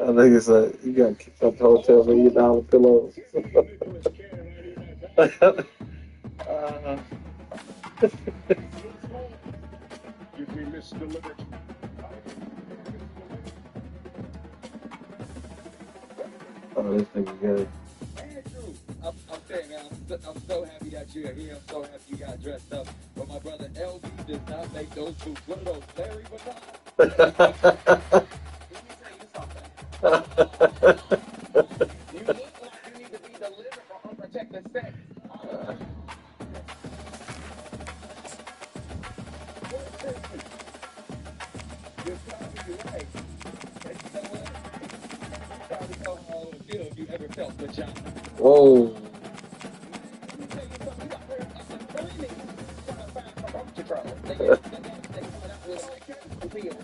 I think it's you got kicked out the hotel for $8 pillows. uh, oh, this nigga good. Andrew, I'm saying, man, I'm so happy that you're here. I'm so happy you got dressed up. But my brother LB does not make those boots. What are those, Larry Vuitton? Let me tell you something. You look like you need to be delivered for unprotected sex. You're probably right. And you know what? You probably know how it would feel if you ever felt vagina. Whoa. Let me tell you something. You got her up and screaming trying to find some birth control. They coming out with a pill.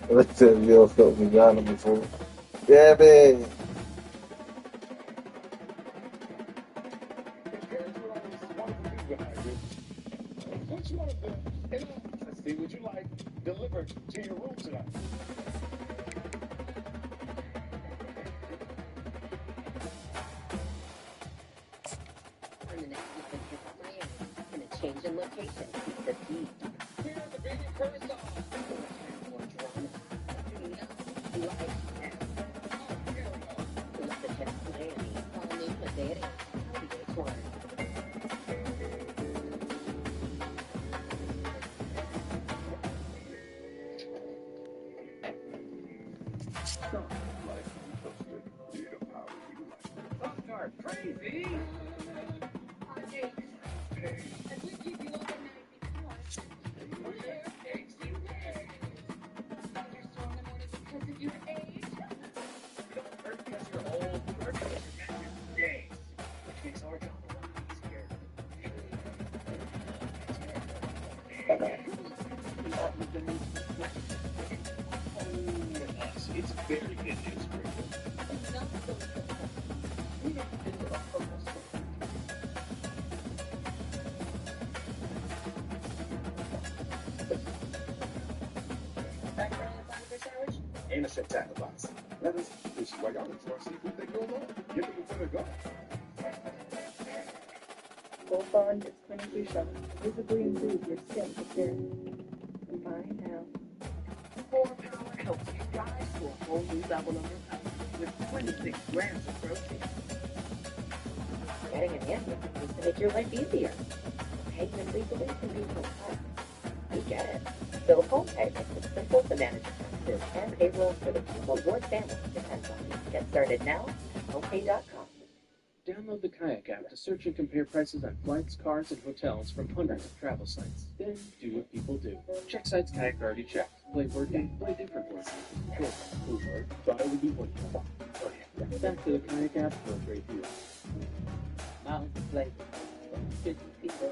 Let's say you all felt vagina before. Yeah, man. Which one of them, let's see, would you like delivered to your room tonight? On the next week in Miami, gonna change in location. The beat. Here at the Vegan Curse Off. More drama. You know, life now. Let the test Miami. All new Monday at 8. Wk1. Crazy. And we keep you up at night because you're strong in the morning because of your age. You don't hurt because you're old, you hurt because you're at your days. Which makes our job a lot easier. It's very good news for you. It's not so simple. We don't enter a purple circle. Background on the sandwich? Innocent tackle box. That is, this is why y'all enjoy seafood that goes on. Give them a bit of go. Gold Bond is clinically shown to visibly improve your skin appearance. Combine now. Core Power helps you rise to a whole new level of recovery with 26 grams of protein. Getting an answer is to make your life easier. Payment legally can be so hard. We get it. So home pay makes it simple to manage expenses and payroll for the people your family depends on. Get started now at homepay.com. Download the Kayak app to search and compare prices on flights, cars, and hotels from hundreds of travel sites. Then do what people do. Check sites Kayak already checked. Play word game, play different words. Sure, cool word, thought it would be what you thought. Okay, back to the Kayak app for a great deal. Miles of flavor. 50 people.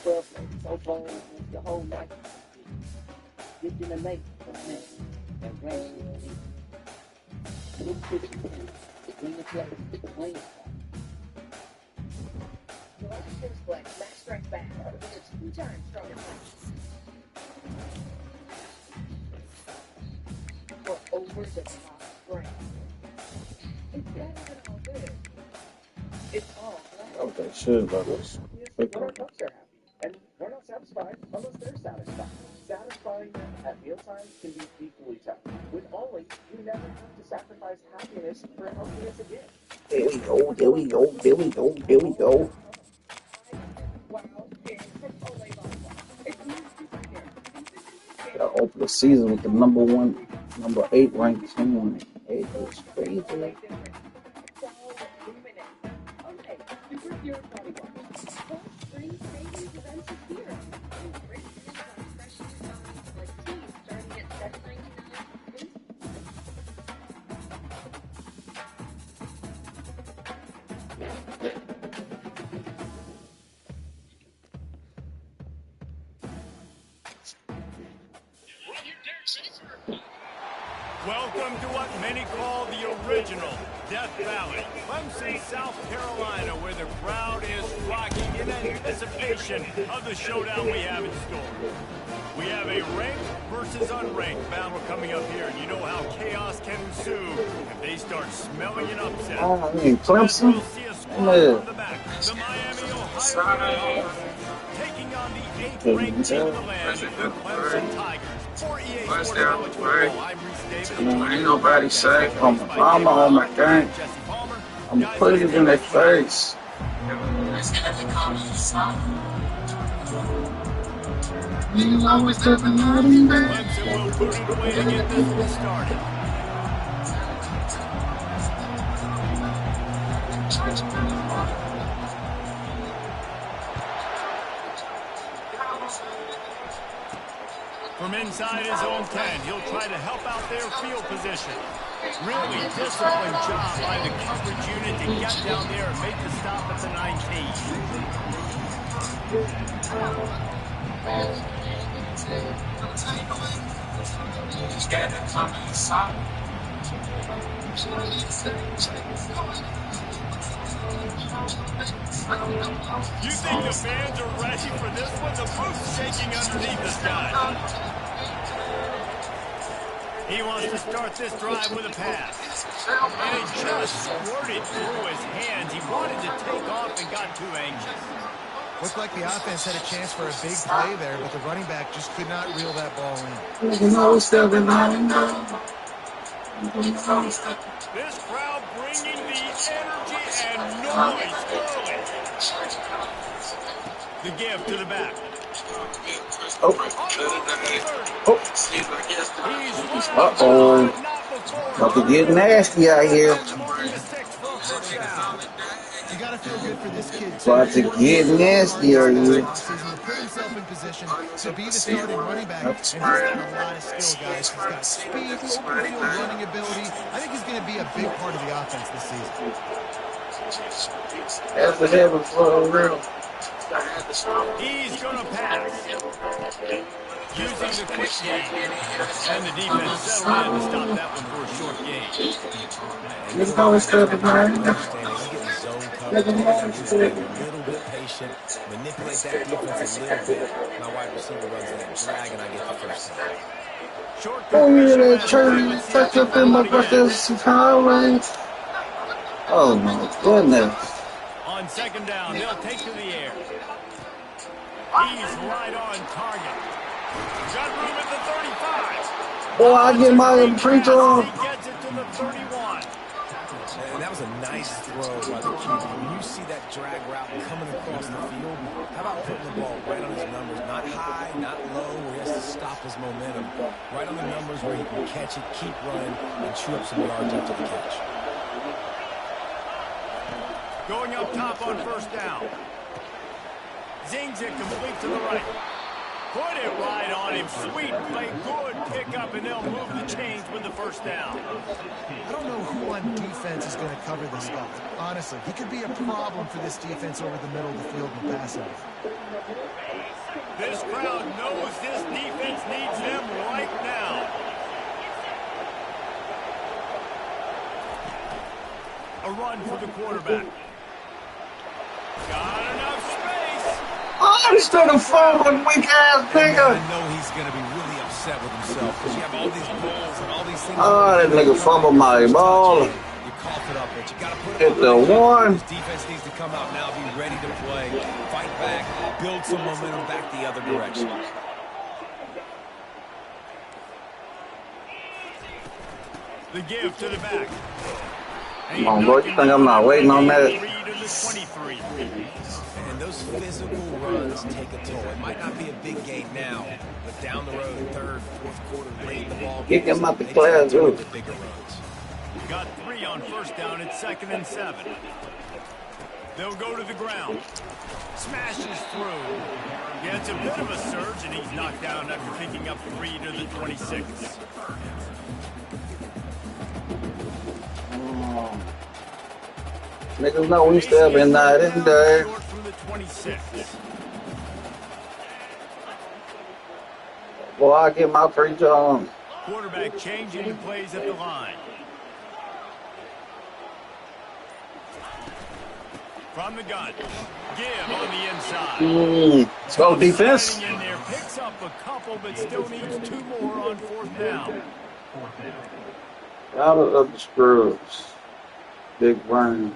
12 flavors. So bold. The whole night. Get you the lake. And rain. Little kitchen. Clean the place. Clean it. Last year's Flex Max Strike Back is 2 times stronger for over the top strength. It's better than all good. It's all black. Oh, they should about this. When our cups are happy, and we're not satisfied unless they're satisfied. Satisfying them at mealtime can be equally tough. With Only, you never have to sacrifice happiness for healthiness again. There we go, there we go, there we go, there we go. Gotta open the season with the number 8 ranked team. It is crazy. Welcome to what many call the original Death Valley, Clemson, South Carolina, where the crowd is rocking in anticipation of the showdown we have in store. We have a ranked versus unranked battle coming up here, and you know how chaos can ensue if they start smelling an upset. I mean, Clemson? We'll see a squad from the back. The Miami, Ohio Bulldogs taking on the 8th-ranked team of the land, the Clemson Tigers. For EA Sports College Football, I'm Reese Davis. Ain't nobody safe from the mama on my gang. I'm putting it in their face. Clemson will put it away to get this one started. From inside his own 10, he'll try to help out their field position. Really disciplined job by the coverage unit to get down there and make the stop at the 19. You think the fans are ready for this one? The roof's shaking underneath this guy. He wants to start this drive with a pass. And it just squirted through his hands. He wanted to take off and got too anxious. Looked like the offense had a chance for a big play there, but the running back just could not reel that ball in. This crowd bringing the energy and noise early. The give to the back. Uh-oh. About to get nasty out here. You got to feel good for this kid, too. About to get nasty out here. To put himself in position to be the starting running back, and he's got a lot of skill, guys. He's got speed, open field running ability. I think he's going to be a big part of the offense this season. That's the heaven for real. He's going to pass. Using the quick game. And the defense settled in to stop that one for a short gain. Let's go and step it, man. A little bit patient, manipulate that defense a little bit. My wide receiver runs that drag, and I get the first down. Oh, yeah, that turn touch up in my brother's highway. Oh, my goodness. On second down, they'll take to the air. He's right on target. Got room at the 35. Boy, I get my preacher on. He gets it to the 31. And that was a nice throw by the QB. When you see that drag route coming across the field, how about putting the ball right on his numbers? Not high, not low, where he has to stop his momentum. Right on the numbers where he can catch it, keep running, and chew up some yards after the catch. Going up top on first down. Zings it complete to the right. Put it right on him. Sweet play. Good pickup, and they'll move the chains with the first down. I don't know who on defense is going to cover this guy. Honestly, he could be a problem for this defense over the middle of the field in the passing. This crowd knows this defense needs them right now. A run for the quarterback. Got enough space. I'm still a forward weak-ass nigga. I know he's going to be really upset with himself because you have all these goals and all these things. Oh, that nigga fumbled my ball. You cough it up, but you got to put it Hit the one. This defense needs to come out now, be ready to play, fight back, build some momentum back the other direction. The give to the back. Come on, boy. You think I'm not waiting on that? And those physical runs take a toll. It might not be a big game now, but down the road, third, fourth quarter, late the ball. Get him out the class, too. The bigger runs. Got 3 on first down. It's 2nd and 7. They'll go to the ground. Smashes through. Gets a bit of a surge, and he's knocked down after picking up 3 to the 26. Niggas know we still been night and day. Boy, I get my preacher on. Quarterback changing the plays at the line. From the gun. Give on the inside. Let's go defense. In there, picks up a couple, but still needs 2 more on 4th down. Out of the screws. Big burn.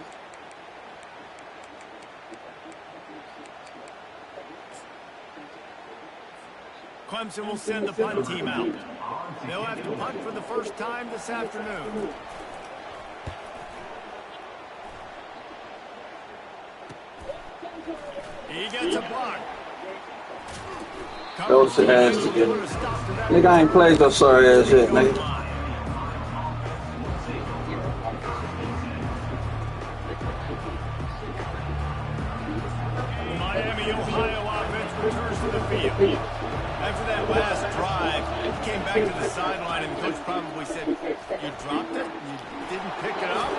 Clemson will send the punt team out. They'll have to punt for the first time this afternoon. He gets a block. That was the ass to get. Nigga, I ain't played no sorry ass shit, nigga. Miami, Ohio offense returns to the field. After that last drive, probably said, you dropped it? You didn't pick it up?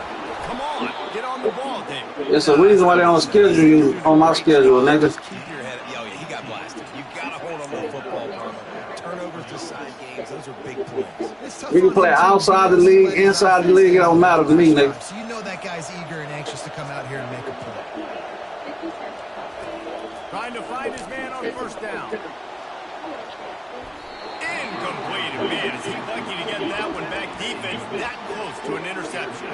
Come on, get on the ball, David. It's a reason why they don't schedule you on my schedule, nigga. Just keep your head. Oh, yeah, he got blasted. You got to hold on to the football, brother. Turnovers decide games. Those are big plays. We can play outside the league, inside the league. It don't matter to me, nigga. So you know that guy's eager and anxious to come out here and make a play. Trying to find his man on first down. Incomplete. Man, is he lucky to get that one back. Defense that close to an interception.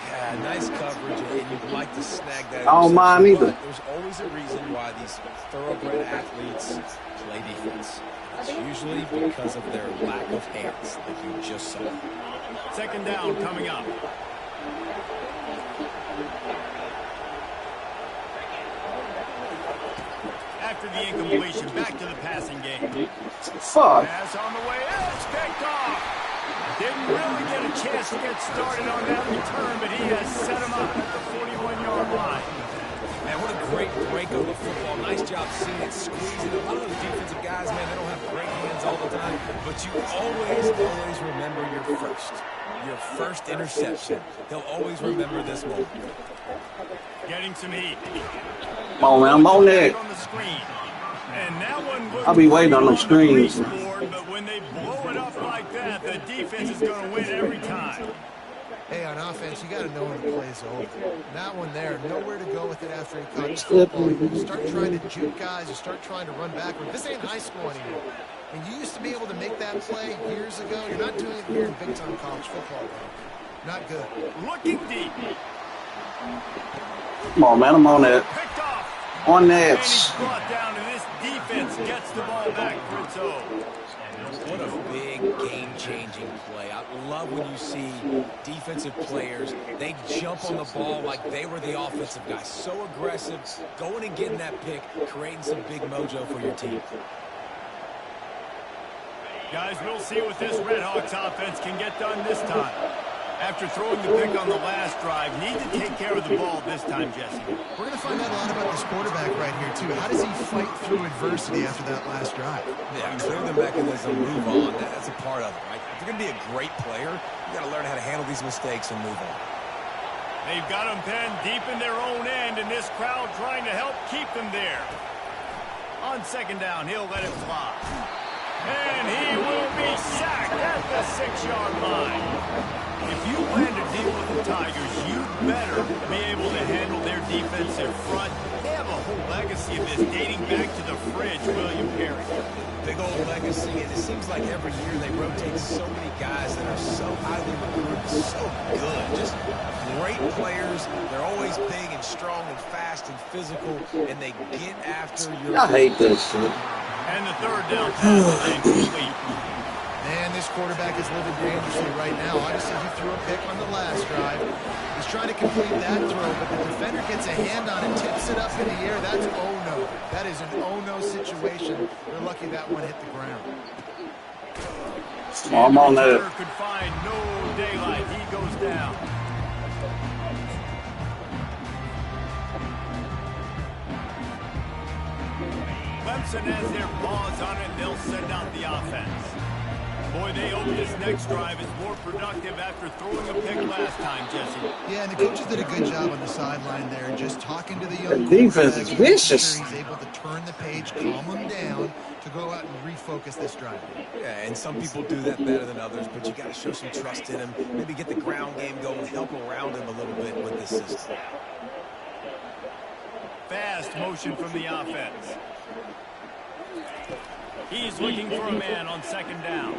Yeah, nice coverage, and you'd like to snag that. I don't mind either. There's always a reason why these thoroughbred athletes play defense. It's usually because of their lack of hands, like you just saw. Second down coming up. After the incompletion, back to the passing game. Fuck. Pass on the way. It's picked off. Didn't really get a chance to get started on that return, but he has set him up at the 41-yard line. Man, what a great break of the football. Nice job seeing it, squeezing. A lot of those defensive guys, man, they don't have great hands all the time, but you always remember your first interception. They'll always remember this moment. Getting some heat. Come on, man. I'm on that. On the screen. And that one I'll be waiting on them screens. But when they blow it up like that, the defense is going to win every time. Hey, on offense, you got to know when the play's over. That one there, nowhere to go with it after he caught the football. You start trying to juke guys, you start trying to run backward. This ain't high school anymore. And you used to be able to make that play years ago. You're not doing it here in big-time college football, bro. Not good. Looking deep. Come on, man. I'm on that. Picked off. On And that. he's brought down, and this defense gets the ball back for its own. What a big game-changing play. I love when you see defensive players, they jump on the ball like they were the offensive guy. So aggressive, going and getting that pick, creating some big mojo for your team. Guys, we'll see what this Redhawks offense can get done this time. After throwing the pick on the last drive, need to take care of the ball this time, Jesse. We're going to find out a lot about this quarterback right here, too. How does he fight through adversity after that last drive? Yeah, clear the mechanism, move on. That's a part of it, right? If you're going to be a great player, you got to learn how to handle these mistakes and move on. They've got them penned deep in their own end, and this crowd trying to help keep them there. On second down, he'll let it fly. And he will be sacked at the 6-yard line. If you plan to deal with the Tigers, you better be able to handle their defensive front. They have a whole legacy of this dating back to the fridge, William Perry. Big old legacy, and it seems like every year they rotate so many guys that are so highly recruited, so good. Just great players. They're always big and strong and fast and physical, and they get after your... I hate this shit. And the third down pass is incomplete. Man, this quarterback is living dangerously right now. Obviously, he threw a pick on the last drive. He's trying to complete that throw, but the defender gets a hand on it, tips it up in the air. That's oh-no. That is an oh-no situation. They're lucky that one hit the ground. I'm on that. Could find no daylight. He goes down. Clemson has their paws on it. They'll send out the offense. Boy, they hope this next drive is more productive after throwing a pick last time, Jesse. Yeah, and the coaches did a good job on the sideline there, just talking to the young The defense is vicious. He's able to turn the page, calm them down to go out and refocus this drive. Yeah, and some people do that better than others, but you got to show some trust in him. Maybe get the ground game going, help around him a little bit with this system. Fast motion from the offense. He's looking for a man on second down.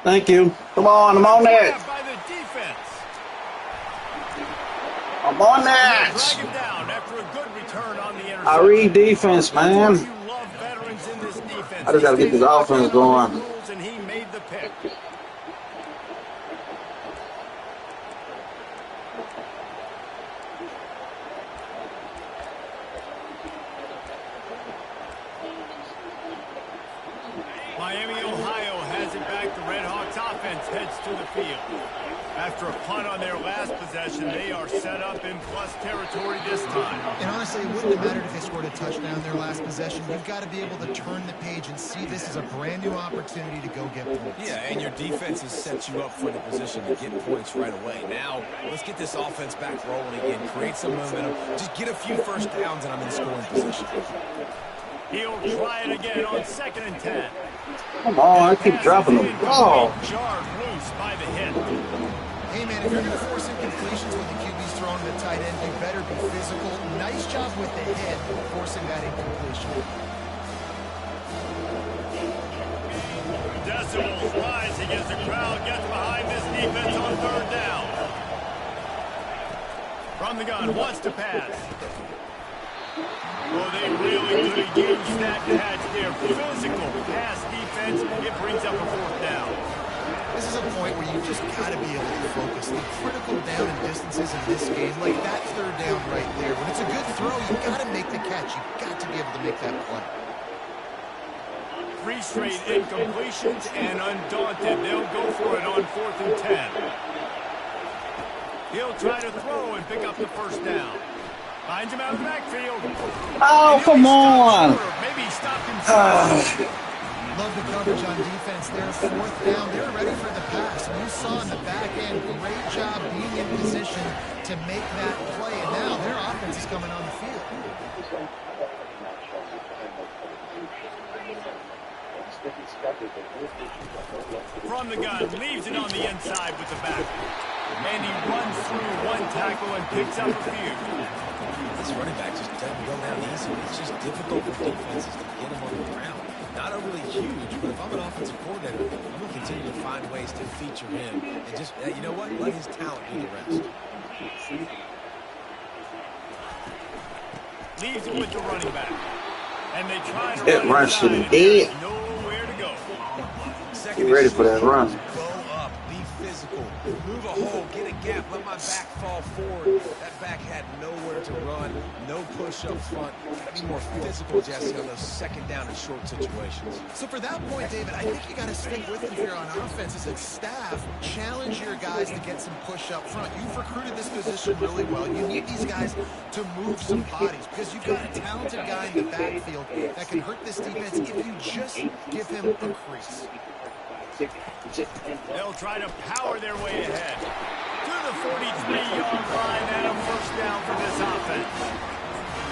Thank you. Come on, I'm on that. By the defense. I'm on that. Drag him down after a good return on the interception. I read defense, man. You love veterans in this defense. I just got to get this offense going. And he made the pick. Miami, Ohio has it back. The Redhawks offense heads offense to the field. After a punt on their last possession, they are set up in plus territory this time. And honestly, it wouldn't have mattered if they scored a touchdown their last possession. You've got to be able to turn the page and see this as a brand new opportunity to go get points. Yeah, and your defense has set you up for the position to get points right away. Now, let's get this offense back rolling again, create some momentum, just get a few first downs, and I'm in scoring position. He'll try it again on 2nd and 10. Come on, I keep dropping the ball. Jarred loose by the hit. Hey, man, if you're going to force incompletions when the QB's throwing the tight end, you better be physical. Nice job with the hit, forcing that incompletion. Decibels rising as the crowd gets behind this defense on 3rd down. From the gun, wants to pass. Oh, they really could have used that catch there. Physical pass defense. It brings up a 4th down. This is a point where you just got to be able to focus. The critical down and distances in this game, like that 3rd down right there. When it's a good throw, you got to make the catch. You got to be able to make that play. 3 straight incompletions, and undaunted, they'll go for it on 4th and 10. He'll try to throw and pick up the 1st down. Finds him out of the backfield. Oh, come on. Maybe he stopped himself. Love the coverage on defense there. 4th down. They're ready for the pass. And you saw in the back end, great job being in position to make that play. And now their offense is coming on the field. From the gun, leaves it on the inside with the back. And he runs through 1 tackle and picks up a few. This running back just doesn't go down easy. It's just difficult for defenses to get him on the ground. Not overly huge, but if I'm an offensive coordinator, I'm going to continue to find ways to feature him. And just, you know what? Let his talent do the rest. Leaves it with the running back. And they try to That run should have dead. Nowhere to go. Get ready for that run. Go up, be physical, move a hole, get a gap, let my back fall forward. That back had nowhere to run, no push up front. Gotta be more physical, Jesse, on those 2nd down and short situations. So for that point, David, I think you got to stick with it if you're on offense. As a staff, challenge your guys to get some push up front. You've recruited this position really well. You need these guys to move some bodies because you've got a talented guy in the backfield that can hurt this defense if you just give him a crease. They'll try to power their way ahead to the 43-yard line and a 1st down for this offense.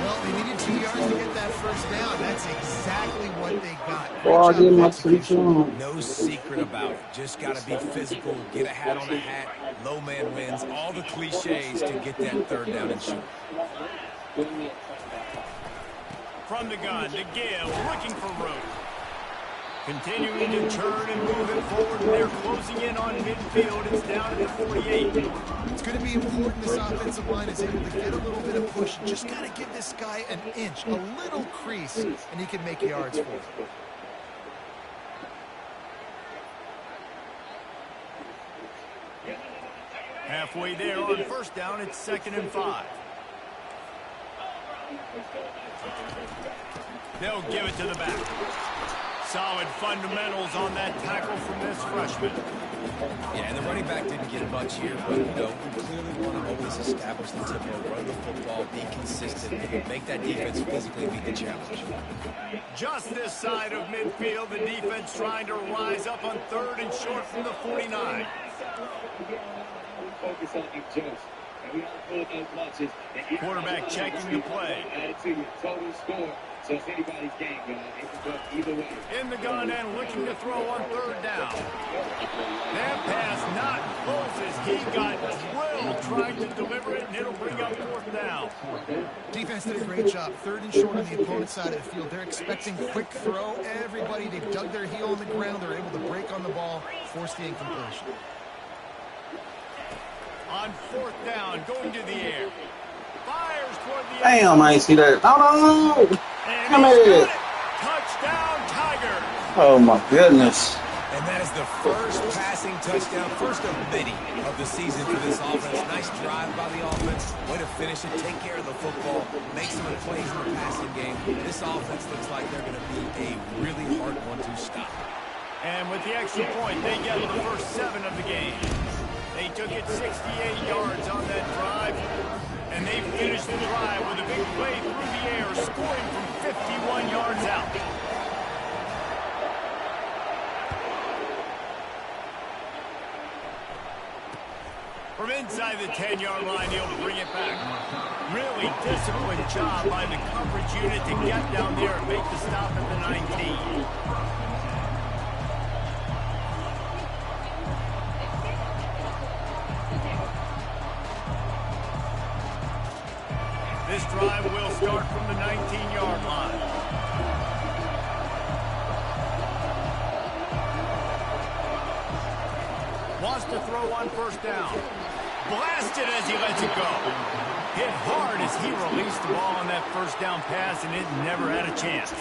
Well, they needed 2 yards to get that 1st down. That's exactly what they got. Oh, I did my 3 on. No secret about it. Just got to be physical, get a hat on a hat, low man wins, all the cliches to get that 3rd down and short. From the gun, to Gill, looking for room. Continuing to turn and move it forward. They're closing in on midfield. It's down at the 48. It's going to be important this offensive line is able to get a little bit of push. Just got to give this guy an inch, a little crease, and he can make yards for it. Halfway there on 1st down, it's 2nd and 5. They'll give it to the back. Solid fundamentals on that tackle from this freshman. Yeah, and the running back didn't get much here, but, you know, we clearly want to always establish the tempo, run the football, be consistent, and make that defense physically meet the challenge. Just this side of midfield, the defense trying to rise up on 3rd and short from the 49. Focus on you, Jones. And we all pull those lunches. Quarterback checking the play. Added to your total score. So it's anybody's game, guys. It can go either way. In the gun and looking to throw on 3rd down. That pass not close as he got drilled trying to deliver it, and it'll bring up 4th down. Defense did a great job. 3rd and short on the opponent's side of the field. They're expecting quick throw. Everybody, they've dug their heel on the ground. They're able to break on the ball, force the incompletion. On 4th down, going to the air. Fires toward the Damn, I ain't see that. Oh, no. Come here. Touchdown, Tigers. Oh, my goodness. And that is the first passing touchdown, first of many of the season for this offense. Nice drive by the offense. Way to finish it, take care of the football, make some plays in the passing game. This offense looks like they're going to be a really hard one to stop. And with the extra point, they get the first 7 of the game. They took it 68 yards on that drive, and they finished the drive with a big play through the air, scoring from 51 yards out. From inside the 10-yard line, he'll bring it back. Really disciplined job by the coverage unit to get down there and make the stop at the 19. This drive will start from the 19-yard line. Wants to throw on first down. Blasted as he lets it go. Hit hard as he released the ball on that first down pass, and it never had a chance.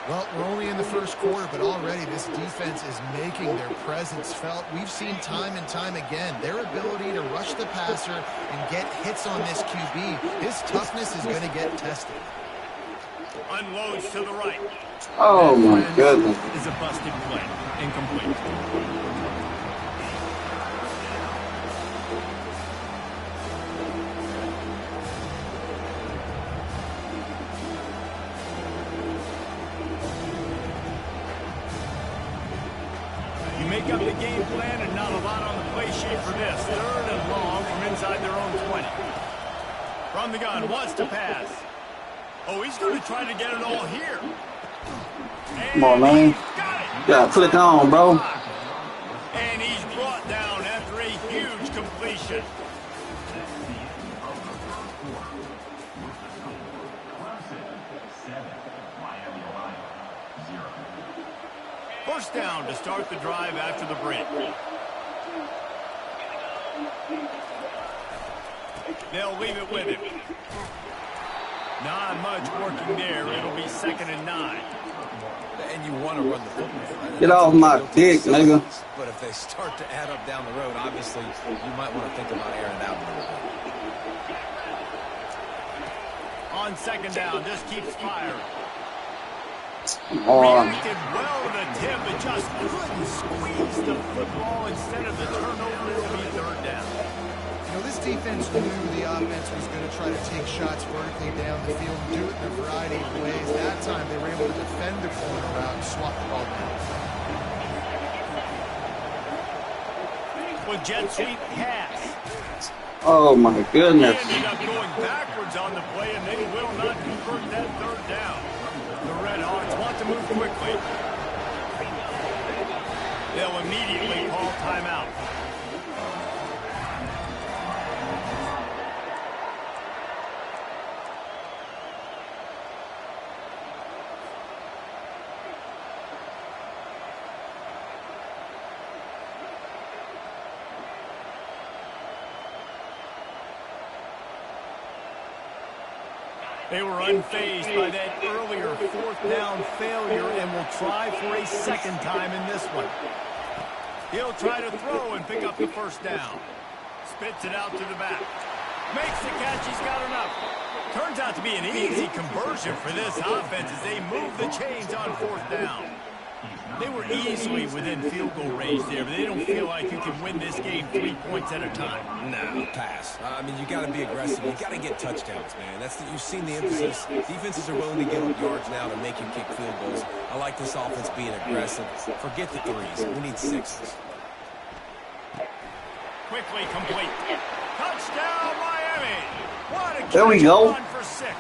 Well, we're only in the first quarter, but already this defense is making their presence felt. We've seen time and time again their ability to rush the passer and get hits on this QB. His toughness is going to get tested. Unloads to the right. Oh, my goodness. Is a busted play. Incomplete. Make up the game plan and not a lot on the play sheet for this. 3rd and long from inside their own 20. From the gun, wants to pass. Oh, he's going to try to get it all here. And come on, man. Yeah, click on, bro. And he's brought down after a huge completion. First down to start the drive after the break. They'll leave it with him. Not much working there. It'll be 2nd and 9. And you want to run the football. Get off my dick, nigga. But if they start to add up down the road, obviously, you might want to think about airing it out a little bit. On 2nd down, just keeps firing. Reacted well to the tip, but just couldn't squeeze the football instead of the turnover. It'll be 3rd down. You know, this defense knew the offense was going to try to take shots vertically down the field and do it in a variety of ways. That time, they were able to defend the corner route and swat the ball down. With jet sweep pass. Oh, my goodness. They ended up going backwards on the play, and they will not convert that 3rd down. The Red Hawks want to move quickly. They'll immediately call timeout. They were unfazed by that earlier 4th down failure and will try for a 2nd time in this one. He'll try to throw and pick up the first down. Spits it out to the back. Makes the catch. He's got enough. Turns out to be an easy conversion for this offense as they move the chains on 4th down. They were easily within field goal range there, but they don't feel like you can win this game 3 points at a time. No, pass. I mean, you got to be aggressive. You got to get touchdowns, man. You've seen the emphasis. Defenses are willing to give up yards now to make you kick field goals. I like this offense being aggressive. Forget the 3s. We need 6s. Quickly complete. Touchdown, Miami. What a there we go. For 6.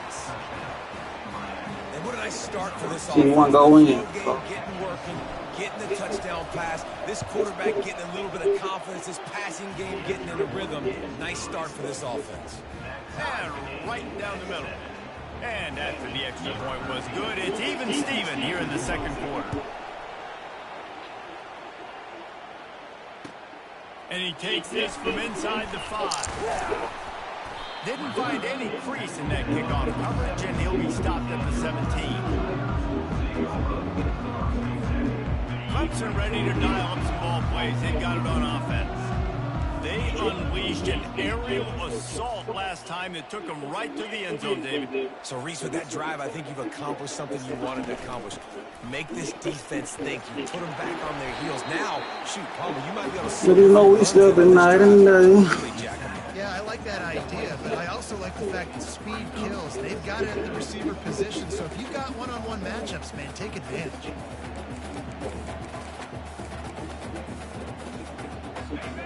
And what a nice start for this offense. One go in. Getting working, getting the touchdown pass. This quarterback getting a little bit of confidence. This passing game getting in a rhythm. Nice start for this offense. And right down the middle. And after the extra point was good, it's even Steven here in the 2nd quarter. And he takes this from inside the 5. Didn't find any crease in that kickoff coverage, and he'll be stopped at the 17. Clemson ready to dial up some ball plays. They got it on offense. They unleashed unleashed an aerial assault last time that took him right to the end zone, David. So, Reese, with that drive, I think you've accomplished something you wanted to accomplish. Make this defense think. You put them back on their heels. Now, shoot, Palmer, you might be able to... You know, we still been night and day. Yeah, I like that idea, but I also like the fact that speed kills. They've got it at the receiver position, so if you've got one-on-one matchups, man, take advantage.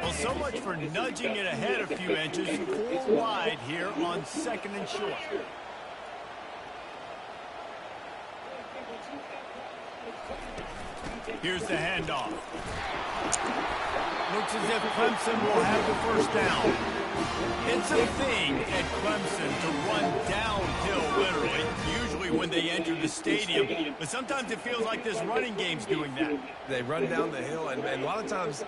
Well, so much for nudging it ahead a few inches. 4 wide here on 2nd and short. Here's the handoff. Looks as if Clemson will have the first down. It's a thing at Clemson to run downhill, literally, usually when they enter the stadium. But sometimes it feels like this running game's doing that. They run down the hill, and a lot of times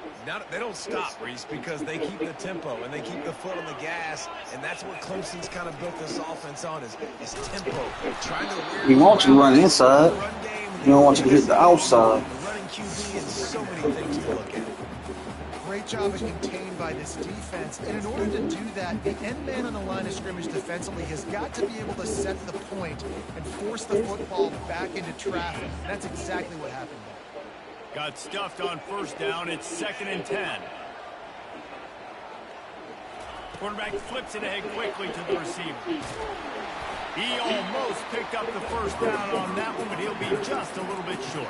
they don't stop, Reese, because they keep the tempo and they keep the foot on the gas, and that's what Clemson's kind of built this offense on is tempo. Trying to We want you to run inside. We don't want you to hit the outside. Running QB and so many things to look at. Great job of contained by this defense, and in order to do that, the end man on the line of scrimmage defensively has got to be able to set the point and force the football back into traffic. That's exactly what happened there. Got stuffed on first down. It's 2nd and 10. Quarterback flips it ahead quickly to the receiver. He almost picked up the first down on that one, but he'll be just a little bit short.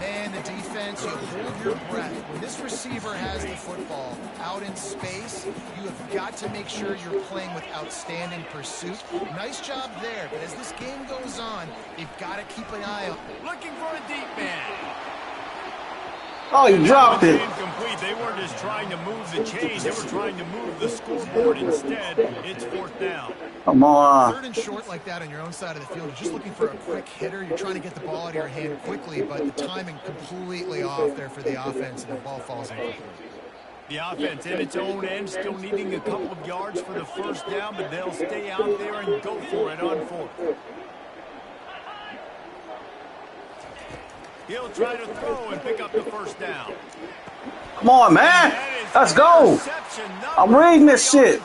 Man, the defense, you hold your breath. When this receiver has the football out in space, you have got to make sure you're playing with outstanding pursuit. Nice job there, but as this game goes on, you've got to keep an eye on. Looking for a deep man. Oh, you dropped it. Incomplete. They weren't just trying to move the chains. They were trying to move the scoreboard instead. It's 4th down. Come on. 3rd and short like that on your own side of the field. You're just looking for a quick hitter. You're trying to get the ball out of your hand quickly, but the timing completely off there for the offense, and the ball falls incomplete. The offense in its own end, still needing a couple of yards for the first down, but they'll stay out there and go for it on 4th. He'll try to throw and pick up the first down. Come on, man. Let's go. I'm reading this shit.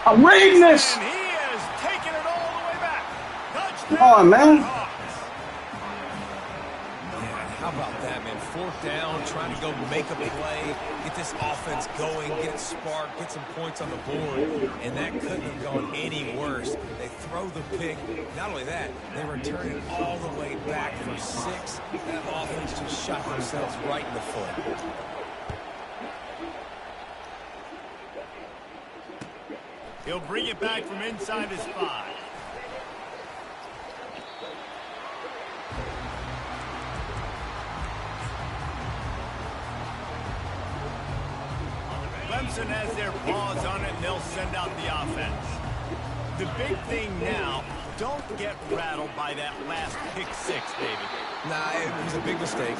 I'm reading this. And he is taking it all the way back. Touchdown. Come on, man. Yeah, how about that, man? 4th down, trying to go make a play, get this offense going, get it sparked, get some points on the board, and that couldn't have gone any worse. They throw the pick. Not only that, they return it all the way back for 6. That offense just shot themselves right in the foot. He'll bring it back from inside his 5. Clemson has their paws on it, and they'll send out the offense. The big thing now, don't get rattled by that last pick 6, David. Nah, it was a big mistake.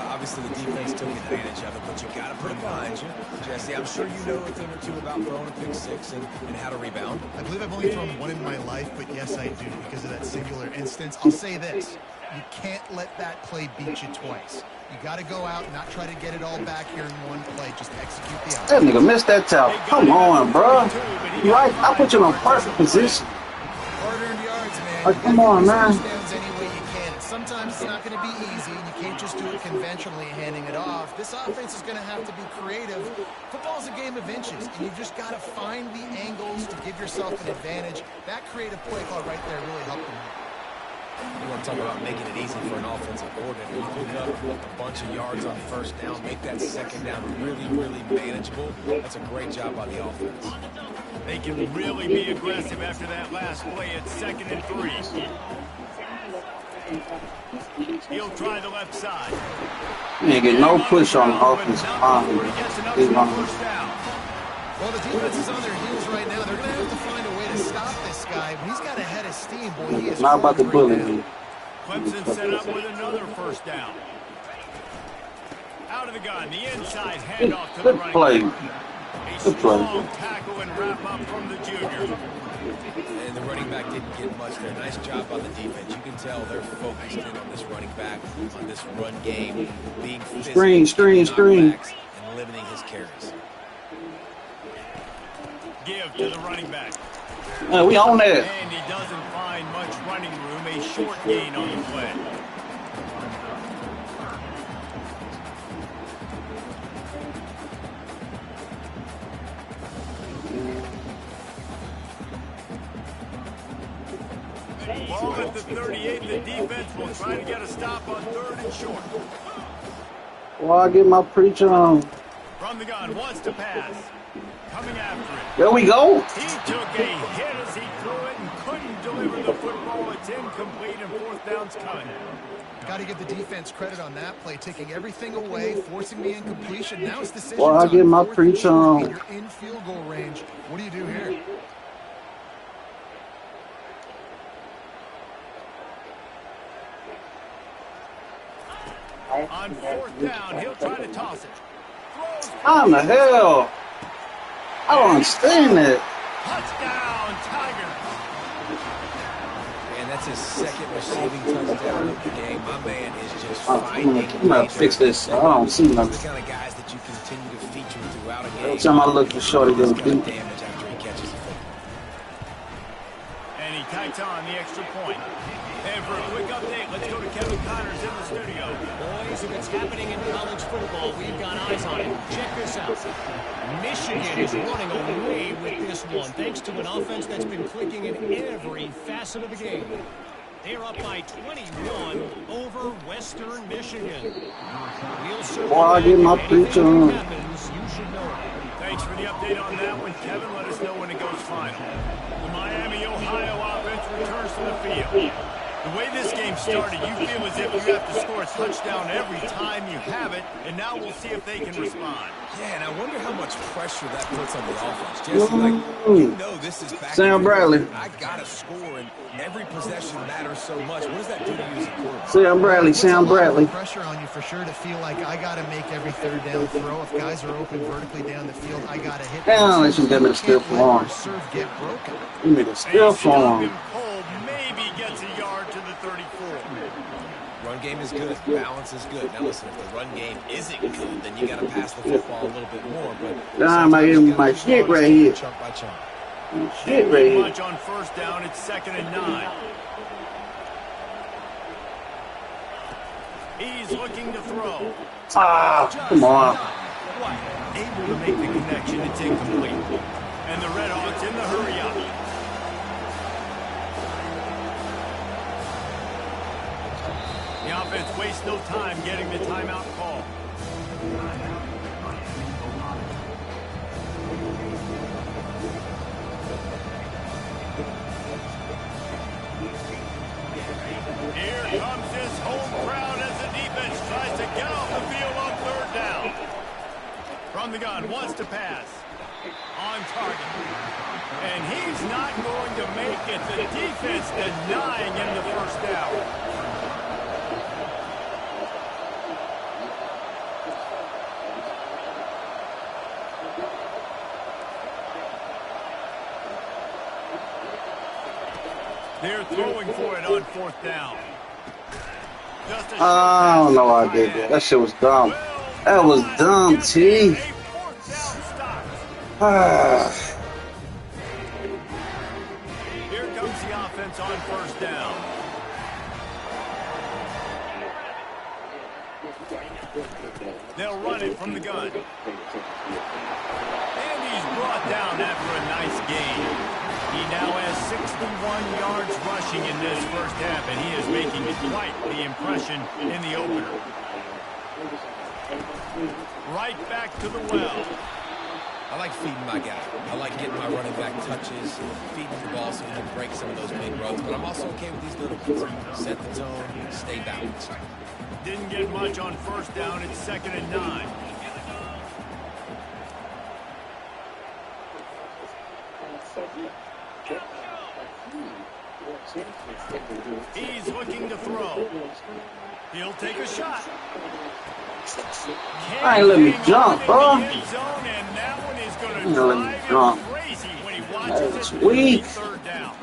Obviously, the defense took advantage of it, but you got to put it behind you. Jesse, I'm sure you know a thing or two about throwing a pick 6 and how to rebound. I believe I've only thrown one in my life, but yes, I do because of that singular instance. I'll say this. You can't let that play beat you twice. You got to go out and not try to get it all back here in one play. Just execute the outcome. That nigga missed that tackle. Come on, bro. You right? I put you in a perfect position. Hard-earned yards, man. Oh, come on, man. Any way you can. Sometimes it's not going to be easy, and you can't just do it conventionally, handing it off. This offense is going to have to be creative. Football's a game of inches, and you've just got to find the angles to give yourself an advantage. That creative play call right there really helped them. You want to talk about making it easy for an offensive coordinator. You pick up a bunch of yards on first down, make that second down really, really manageable. That's a great job by the offense. They can really be aggressive after that last play at 2nd and 3. He'll try the left side. You ain't get no push on the offensive line. Well, the defense is on their heels right now. They're going to have to find a way to stop this guy. When he's got a head of steam, boy, he is not about to bully me. Clemson set up with another first down. Out of the gun, the inside handoff to the running back. A strong tackle and wrap up from the junior. And the running back didn't get much there. Nice job by the defense. You can tell they're focused in on this running back, on this run game, being physical, screen, and limiting his carries. give to the running back. We on that. And he doesn't find much running room, a short gain on the play. Ball at the 38, the defense will try to get a stop on 3rd and short. Well, I get my preacher on. From the gun, wants to pass. Coming after it. There we go. He took a hit as he threw it and couldn't deliver the football. It's incomplete and 4th down's coming. Got to give the defense credit on that play, taking everything away, forcing the incompletion. Now it's decision Well, I time. get my 4th preacher and on. short, you're in field goal range. What do you do here? On 4th down, he'll try to toss it. How in the hell? I don't understand that. Touchdown, Tigers. And that's his 2nd receiving touchdown of the game. My man is just I'm finding gonna fix this. I don't see the nothing. kind of guys that you continue to feature throughout a Every game. time I look for shorty, He's get got beat. damage after he catches the football. And he tacks on the extra point. And for a quick update, let's go to Kevin Connors in the studio. Boys, if it's happening in college football, we've got eyes on it. Check this out. Michigan is running away with this one, thanks to an offense that's been clicking in every facet of the game. They're up by 21 over Western Michigan. Well, I get my preacher on. Happens, you should know it. Thanks for the update on that one, Kevin. Let us know when it goes final. The Miami, Ohio offense returns to the field. The way this game started, you feel as if you have to score a touchdown every time you have it, and now we'll see if they can respond. Yeah, and I wonder how much pressure that puts on the offense. Jesse, like, you know this is back. Sam Bradley. I got to score, and every possession matters so much. What does that do to you as a quarterback? Sam Bradley, Sam Bradley. Pressure on you for sure to feel like I got to make every 3rd down throw. If guys are open vertically down the field, I got to hit. Hell, they should give me the stiff arm. Serve get broken. Give me the stiff arm. Cole maybe gets a yard to the 34. Run game is good. Balance is good. Now, listen, if the run game isn't good, then you got to pass the football a little bit more. But Damn, I give me my shit right here. Chunk by chunk. Shit right here. Much on 1st down. It's 2nd and 9. He's looking to throw. Ah, come on. Able to make the connection. It's incomplete. And the Redhawks in the hurry up. The offense wastes no time getting the timeout call. Here comes this home crowd as the defense tries to get off the field on 3rd down. From the gun, wants to pass. On target. And he's not going to make it. The defense denying him the 1st down. They're throwing for it on 4th down. I don't know why I did that. That shit was dumb. That was dumb, T. Ah. Here comes the offense on 1st down. They'll run it from the gun. And he's brought down after a nice gain. He now has 61 yards rushing in this 1st half, and he is making quite the impression in the opener. Right back to the well. I like feeding my guy. I like getting my running back touches, feeding the ball so he can break some of those big runs. But I'm also okay with these little ones. Set the tone, stay balanced. Didn't get much on 1st down. It's 2nd and 9. He's looking to throw. He'll take a shot. I ain't let me jump, bro. And that one is going to drive him crazy when he watches it. Weak. 3rd down.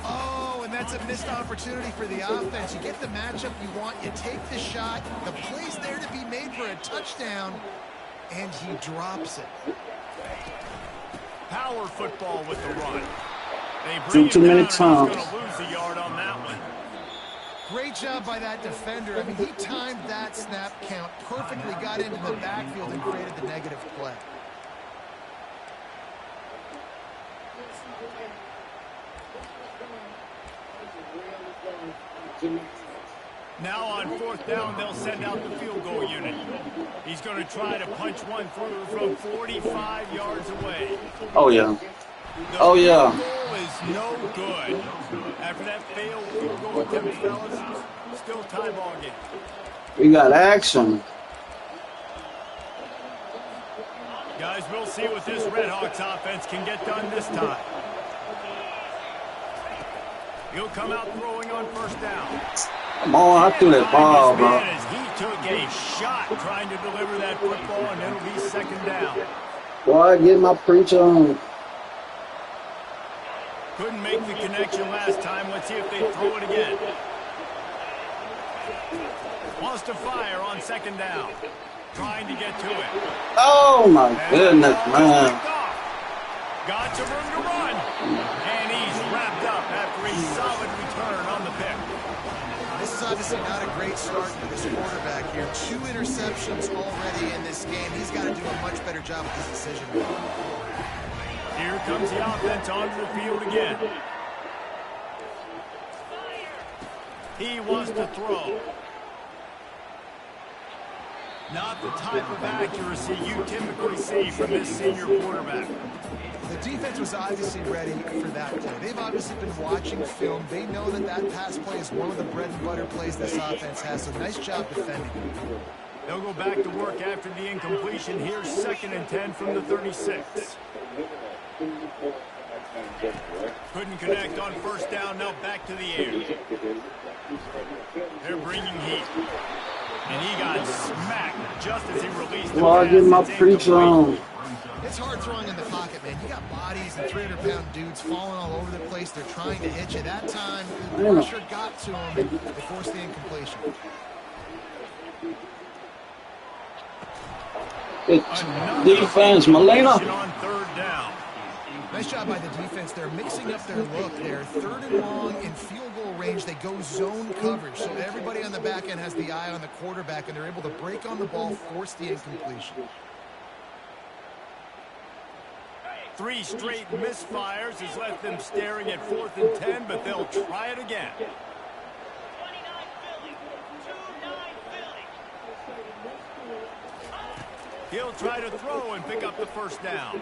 Oh, and that's a missed opportunity for the offense. You get the matchup you want, you take the shot, the play's there to be made for a touchdown, and he drops it. Power football with the run. They bring Too him many down, times. and he's going to lose the yard on that one. Great job by that defender. I mean, he timed that snap count perfectly, got into the backfield and created the negative play. Now on 4th down, they'll send out the field goal unit. He's going to try to punch one through from 45 yards away. Oh, yeah. The Oh, yeah. field goal is no good. After that failed field goal attempt, fellas, still tie ball game. We got action. Guys, we'll see what this Redhawks offense can get done this time. He'll come out throwing on 1st down. Come on, I threw that ball, bro. As he took a shot trying to deliver that football, and it'll be 2nd down. Boy, get my preacher on. Couldn't make the connection last time. Let's see if they throw it again. Wants to fire on 2nd down. Trying to get to it. Oh, my goodness, man. Got some room to run. And he's wrapped up after a solid return on the pick. This is obviously not a great start for this quarterback here. 2 interceptions already in this game. He's got to do a much better job with his decision. Here comes the offense onto the field again. He wants to throw. Not the type of accuracy you typically see from this senior quarterback. The defense was obviously ready for that play. They've obviously been watching film. They know that that pass play is one of the bread and butter plays this offense has, so nice job defending. They'll go back to work after the incompletion. Here's 2nd and 10 from the 36. Couldn't connect on 1st down. Now back to the air. They're bringing heat. And he got smacked just as he released the Well, I get my preacher on. It's hard throwing in the pocket, man. You got bodies and 300-pound dudes falling all over the place. They're trying to hit you. That time, the pressure got to him. They forced the incompletion. It's defense, Molina. On 3rd down. Nice job by the defense. They're mixing up their look. They're 3rd and long in field goal range. They go zone coverage. So everybody on the back end has the eye on the quarterback, and they're able to break on the ball, force the incompletion. 3 straight misfires has left them staring at 4th and 10, but they'll try it again. He'll try to throw and pick up the 1st down.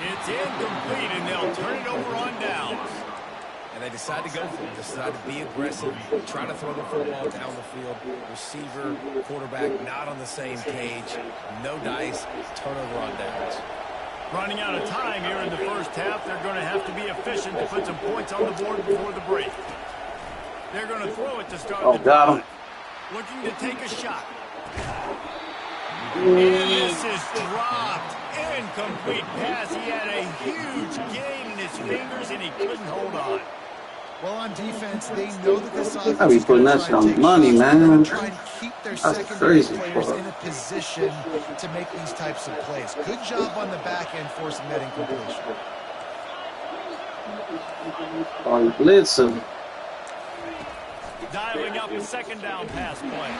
It's incomplete, and they'll turn it over on downs. And they decide to go for it, decide to be aggressive, try to throw the football down the field. Receiver, quarterback, not on the same page. No dice, turnover on downs. Running out of time here in the 1st half. They're going to have to be efficient to put some points on the board before the break. They're going to throw it to start the drive. Looking to take a shot. And this is dropped. Incomplete pass. He had a huge gain in his fingers, and he couldn't hold on. Well, on defense, they know that this offense I be putting that shit on money, man. Try and keep their That's secondary crazy. players in a position to make these types of plays. Good job on the back end forcing that incompletion. Oh, he blitzing. Dialing up a second down pass play.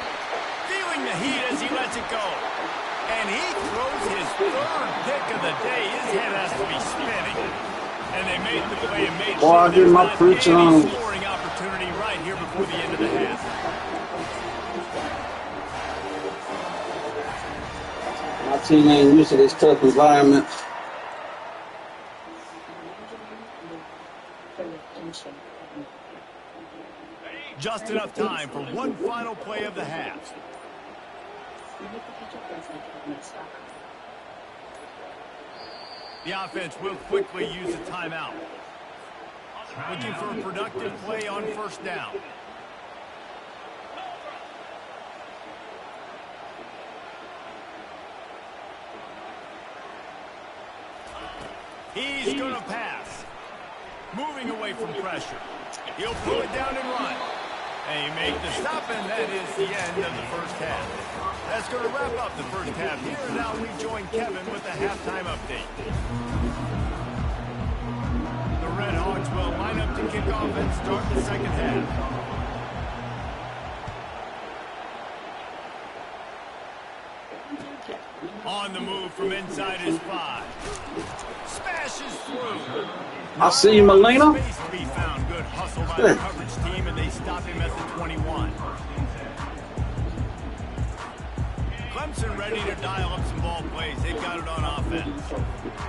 Feeling the heat as he lets it go. And he throws his third pick of the day. His head has to be spinning. And they made the play and made Boy, I sure get my there's preach not on. any scoring opportunity right here before the end of the half. My team ain't used to this tough environment. Just enough time for one final play of the half. The offense will quickly use a timeout. Looking for a productive play on first down. He's going to pass. Moving away from pressure. He'll pull it down and run. And you make the stop, and that is the end of the first half. That's going to wrap up the first half here. And now we join Kevin with the halftime update. The Red Hawks will line up to kick off and start the second half. On the move from inside his 5. Smashes through. I see you, Melina. Space to be found. Good hustle by the coverage team, and they stop him at the 21. Clemson ready to dial up some ball plays. They've got it on offense.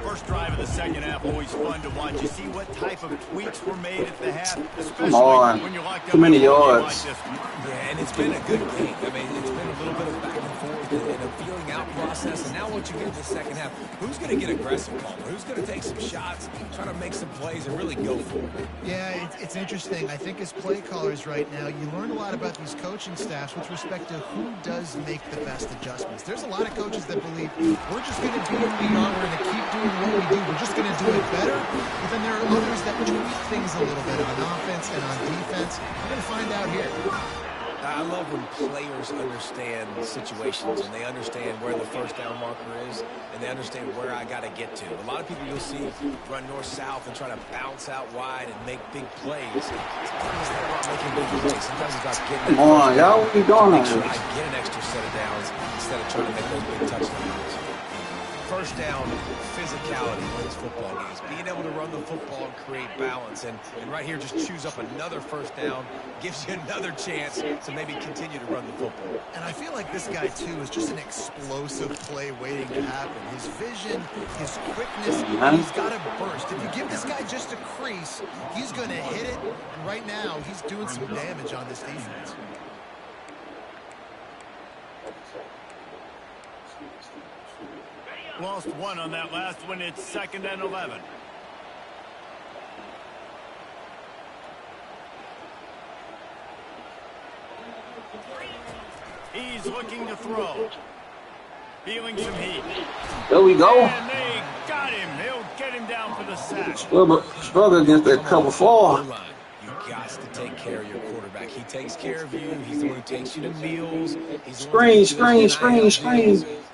First drive of the second half, always fun to watch. You see what type of tweaks were made at the half, especially when you're locked up. Too many yards. Yeah, and it's been a good game. I mean, it's been a little bit of back and forth and a feeling out process. And now what you get in the second half, who's going to get aggressive, Palmer? Who's going to take some shots, try to make some plays, and really go for it? Yeah, it's interesting. I think as play callers right now, you learn a lot about these coaching staffs with respect to who does make the best adjustments. There's a lot of coaches that believe we're just going to do what we are, we're going to keep doing what we do, we're just going to do it better. But then there are others that tweak things a little bit on offense and on defense. We're going to find out here. I love when players understand situations and they understand where the first down marker is and they understand where I got to get to. A lot of people you'll see run north-south and try to bounce out wide and make big plays. Sometimes it's not about making big plays. Sometimes it's about getting Come on, y'all, what you doing? Make sure I get an extra set of downs instead of trying to make those big touchdowns. First down, physicality wins football games. Being able to run the football and create balance. And right here, just choose up another first down. Gives you another chance to maybe continue to run the football. And I feel like this guy, too, is just an explosive play waiting to happen. His vision, his quickness, he's got to burst. If you give this guy just a crease, he's going to hit it. And right now, he's doing some damage on this defense. Lost one on that last one. It's 2nd and 11. He's looking to throw. Feeling some heat. There we go. And they got him. They'll get him down for the sack. Struggle against that cover 4. You got to take care of your quarterback. He takes care of you. He's the one who takes you to meals. Screen.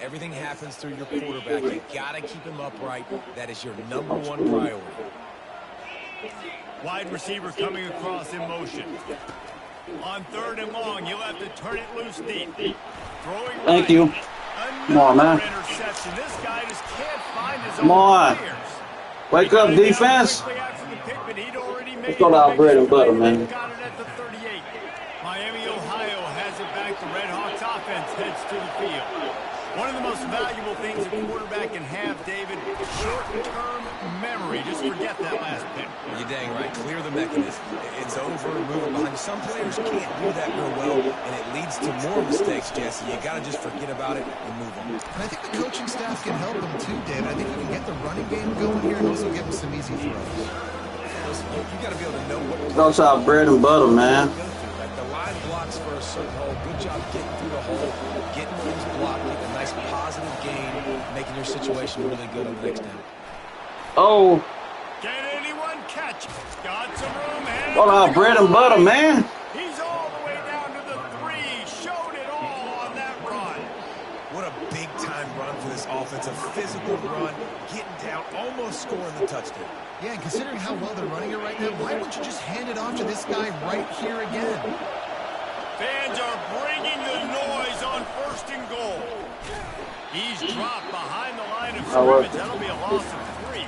Everything happens through your quarterback. You got to keep him upright. That is your #1 priority. Wide receiver coming across in motion. On 3rd and long, you'll have to turn it loose deep. Throwing Thank you. Come on, man. Interception. This guy just can't find his Come on. Wake up, defense. Let's go to our bread and butter, man. Got it at the 38. Miami, Ohio has it back. The Red Hawks offense heads to the field. One of the most valuable things a quarterback can have, David, short-term memory. Just forget that last pick. You're dang right. Clear the mechanism. It's over, moving behind. Some players can't do that real well, and it leads to more mistakes, Jesse. You got to just forget about it and move on. And I think the coaching staff can help them too, David. I think you can get the running game going here and also give them some easy throws. You got to be able to know what. That's our bread and butter, man. Like the line blocks for a certain hole. Good job getting through the hole, getting things blocked, getting a nice positive gain, making your situation really good on the next down. Oh. Can anyone catch? Got some room. What our bread and butter, man. He's all the way down to the 3. Showed it all on that run. What a big-time run for this offense. A physical run, getting down, almost scoring the touchdown. Yeah, and considering how well they're running it right now, why wouldn't you just hand it off to this guy right here again? Fans are bringing the noise on 1st and goal. He's dropped behind the line of scrimmage. That'll be a loss of 3.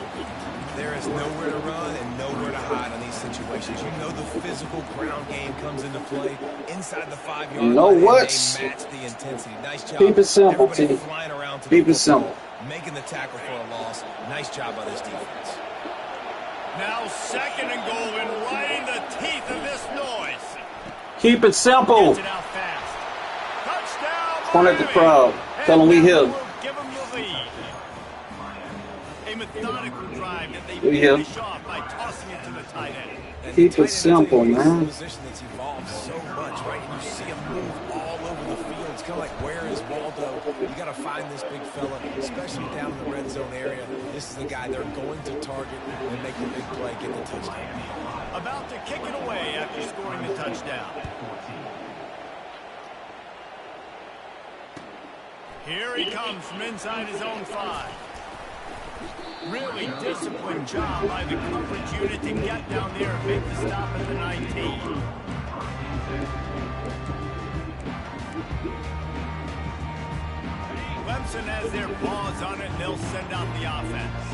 There is nowhere to run and nowhere to hide on these situations. You know the physical ground game comes into play inside the 5-yard line. You know what? They match the intensity. Nice job. Keep it simple, T. Flying around to Keep it simple. Making the tackle for a loss. Nice job by this defense. Now 2nd and goal and right in the teeth of this noise. Keep it simple. Gets it out fast. Touchdown. Point at the crowd. Tell them we here. Give them the lead. A methodical drive that they We here. finish off by tossing it to the tight end. Keep it simple, man. Position that's evolved so much, right? And you see him move all over the field It's kind of like, where is Waldo? You got to find this big fella, especially down in the red zone area. This is the guy they're going to target and make the big play, get the touchdown. About to kick it away after scoring the touchdown. Here he comes from inside his own 5. Really disciplined job by the coverage unit to get down there and make the stop at the 19. Clemson has their paws on it, and they'll send out the offense.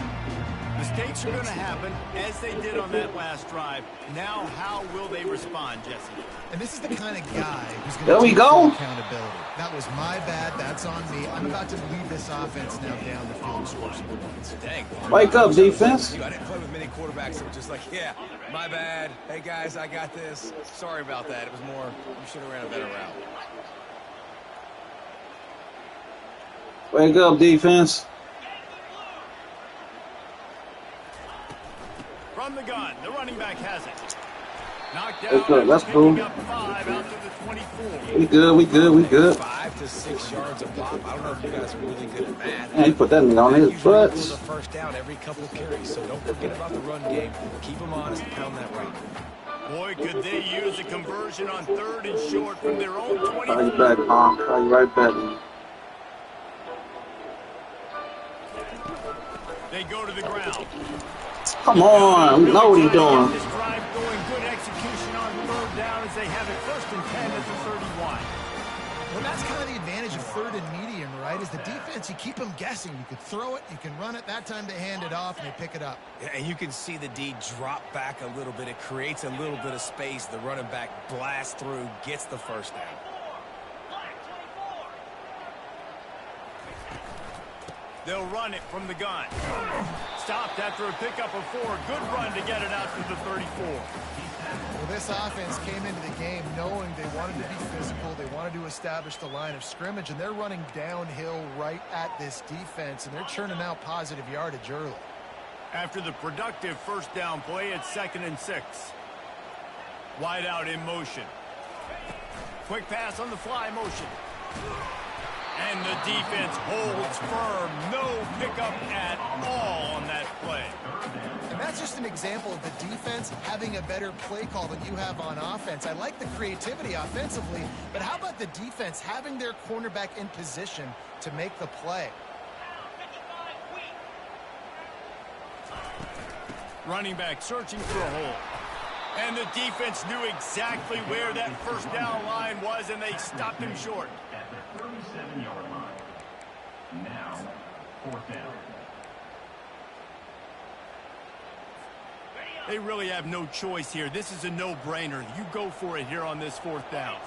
Mistakes are going to happen, as they did on that last drive. Now, how will they respond, Jesse? And this is the kind of guy who's going There to we take go. accountability. That was my bad. That's on me. I'm about to lead this offense now down the field and score some points. Dang. Wake up, defense. I didn't play with many quarterbacks that were just like, yeah, my bad. Hey, guys, I got this. Sorry about that. It was more, you should have ran a better route. Wake up, defense. From the gun, the running back has it. Knocked That's down, good. That's cool. picking up 5 out to the 24. We good. We good. We good. 5 to 6 yards a pop. I don't know if you guys are really good at math. Man, he put that on his Usually butt. equals a first down every couple carries, so don't forget about the run game. Keep them honest and pound that rock. Boy, could they use a conversion on 3rd and short from their own 24. Call you back, Mom. Call you right back. They go to the ground. Come on. We know what he's doing. This drive going, good execution on 3rd down as they have it 1st and 10 at the 31. Well, that's kind of the advantage of 3rd and medium, right? Is the defense, you keep them guessing. You can throw it, you can run it. That time they hand it off and they pick it up. Yeah, and you can see the D drop back a little bit. It creates a little bit of space. The running back blasts through, gets the first down. They'll run it from the gun. Stopped after a pickup of 4. Good run to get it out to the 34. Well, this offense came into the game knowing they wanted to be physical. They wanted to establish the line of scrimmage, and they're running downhill right at this defense, and they're churning out positive yardage early. After the productive 1st down play, it's 2nd and 6. Wide out in motion. Quick pass on the fly motion. And the defense holds firm. No pickup at all on that play. And that's just an example of the defense having a better play call than you have on offense. I like the creativity offensively, but how about the defense having their cornerback in position to make the play? Running back searching for a hole. And the defense knew exactly where that 1st down line was, and they stopped him short. 37-yard line. Now, 4th down. They really have no choice here. This is a no-brainer. You go for it here on this 4th down.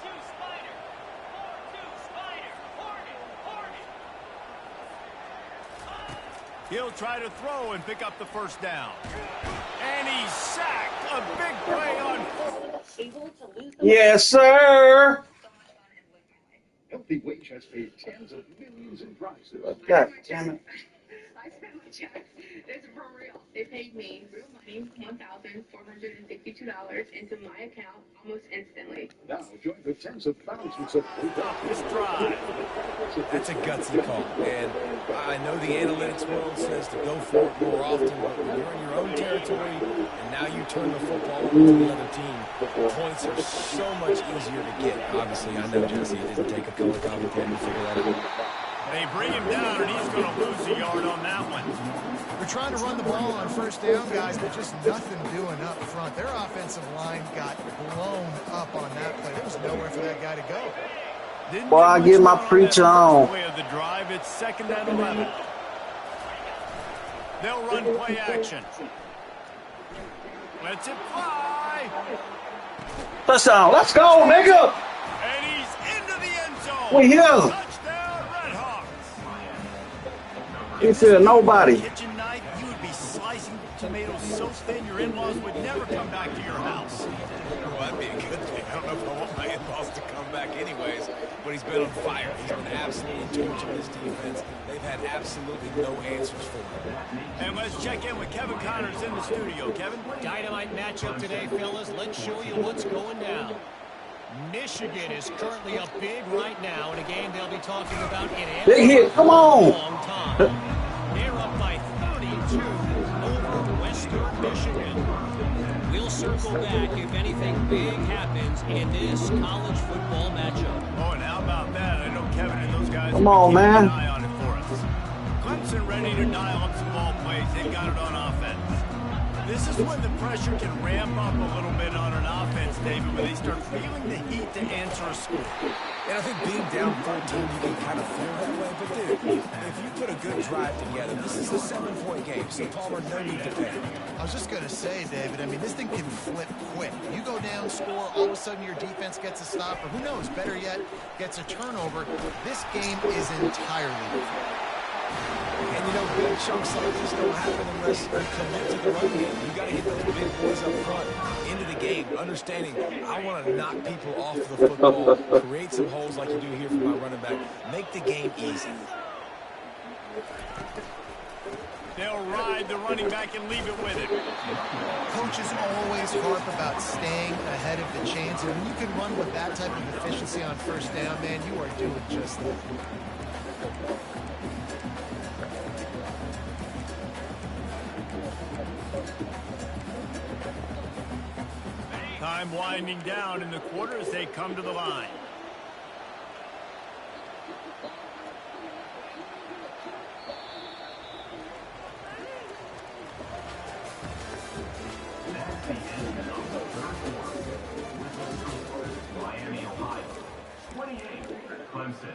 He'll try to throw and pick up the 1st down. And he's sacked. A big play on 4th. Yes, sir. Healthy Wage has paid tens of millions in prizes. God damn it. I spent my check. It's for real. They paid me real money, $1,462 into my account almost instantly. Now join the tens of thousands of this drive. That's a gutsy call. And I know the analytics world says to go for it more often, but when you're in your own territory and now you turn the football over to the other team, points are so much easier to get. Obviously, I know, Jesse, it didn't take a color commentator to figure that out. They bring him down, and he's going to lose a yard on that one. They're trying to run the ball on 1st down, guys, but just nothing doing up front. Their offensive line got blown up on that play. There was nowhere for that guy to go. Boy, I get my preacher on. Play of the drive. It's 2nd and 11. They'll run play action. Lets it fly. Touchdown. Let's go, nigga. And he's into the end zone. We here. Touchdown, Red Hawks. You feel nobody. Kitchen knife, you would be slicing tomatoes so thin your in-laws would never come back to your house. Well, that'd be a good thing. I don't know if I want my in-laws to come back anyways, but he's been on fire. He's been absolutely torching this defense. They've had absolutely no answers for him. And let's check in with Kevin Connors in the studio. Kevin? Dynamite matchup today, fellas. Let's show you what's going down. Michigan is currently up big right now in a game they'll be talking about in Big hit, come a on. long time. They're up by 32 over Western Michigan. We'll circle back if anything big happens in this college football matchup. Oh, and how about that? I know Kevin and those guys Come will on, be keeping man. an eye on it for us. Clemson ready to dial up some ball plays. They got it on offense. This is when the pressure can ramp up a little bit on an offense, David, when they start feeling the heat to answer a score. And I think being down 14, you can kind of feel that way. But, dude, if you put a good drive together, this is a 7-point game. So, Palmer, no need to panic. I was just going to say, David, I mean, this thing can flip quick. You go down, score, all of a sudden your defense gets a stop, or who knows, better yet, gets a turnover. This game is entirely different. And, you know, big chunks like this don't happen unless you commit to the run game. You got to get those big boys up front into the game, understanding I want to knock people off the football, create some holes like you do here for my running back, make the game easy. They'll ride the running back and leave it with it. Coaches always harp about staying ahead of the chains, and when you can run with that type of efficiency on first down, man, you are doing just that. Time winding down in the quarter as they come to the line. Miami, Ohio, 28, Clemson,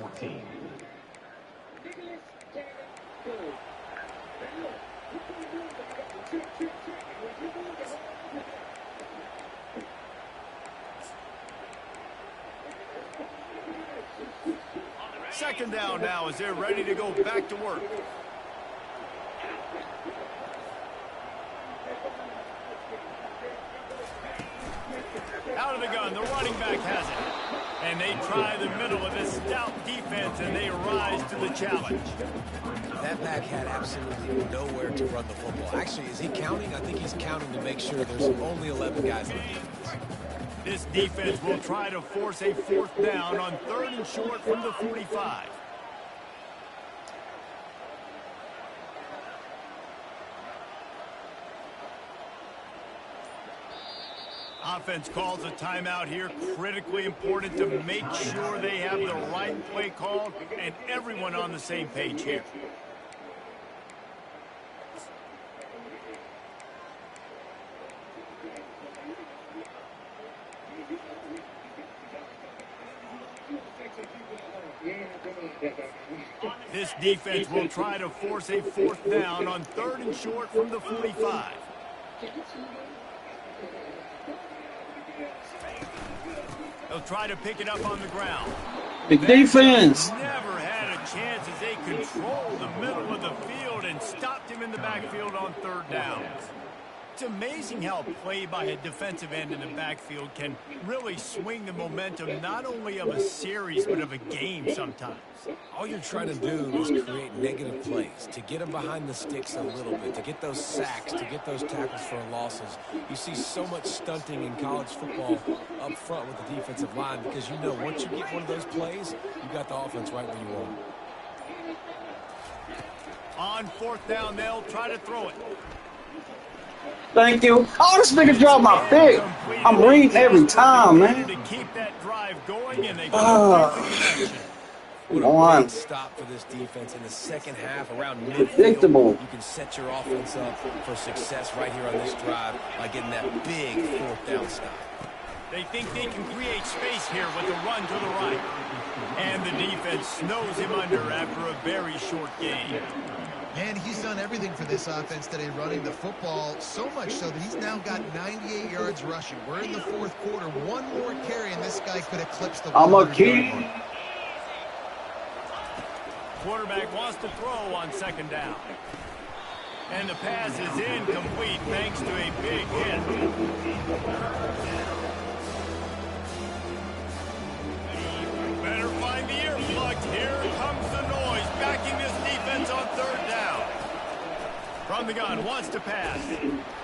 14. Second down now as they're ready to go back to work. Out of the gun, the running back has it. And they try the middle of this stout defense, and they rise to the challenge. That back had absolutely nowhere to run the football. Actually, is he counting? I think he's counting to make sure there's only 11 guys on the defense. This defense will try to force a fourth down on 3rd and short from the 45. Offense calls a timeout here. Critically important to make sure they have the right play called and everyone on the same page here. This defense will try to force a fourth down on 3rd and short from the 45. They'll try to pick it up on the ground. Big defense. Never had a chance as they controlled the middle of the field and stopped him in the backfield on 3rd down. It's amazing how play by a defensive end in the backfield can really swing the momentum not only of a series but of a game sometimes. All you're trying to do is create negative plays, to get them behind the sticks a little bit, to get those sacks, to get those tackles for losses. You see so much stunting in college football up front with the defensive line because you know once you get one of those plays, you got the offense right where you want it. On 4th down, they'll try to throw it. Thank you. Oh, this nigga dropped my pick. I'm reading every time, man. To keep that drive going, and they What a great stop for this defense in the second half around midfield. Predictable. You can set your offense up for success right here on this drive by getting that big 4th down stop. They think they can create space here with a run to the right. And the defense snows him under after a very short game. Man, he's done everything for this offense today, running the football, so much so that he's now got 98 yards rushing. We're in the 4th quarter. One more carry, and this guy could eclipse the 100-yard mark. Quarterback wants to throw on 2nd down. And the pass is incomplete thanks to a big hit. Better find the earplugs. Here comes the noise, backing this defense on 3rd down. From the gun, wants to pass.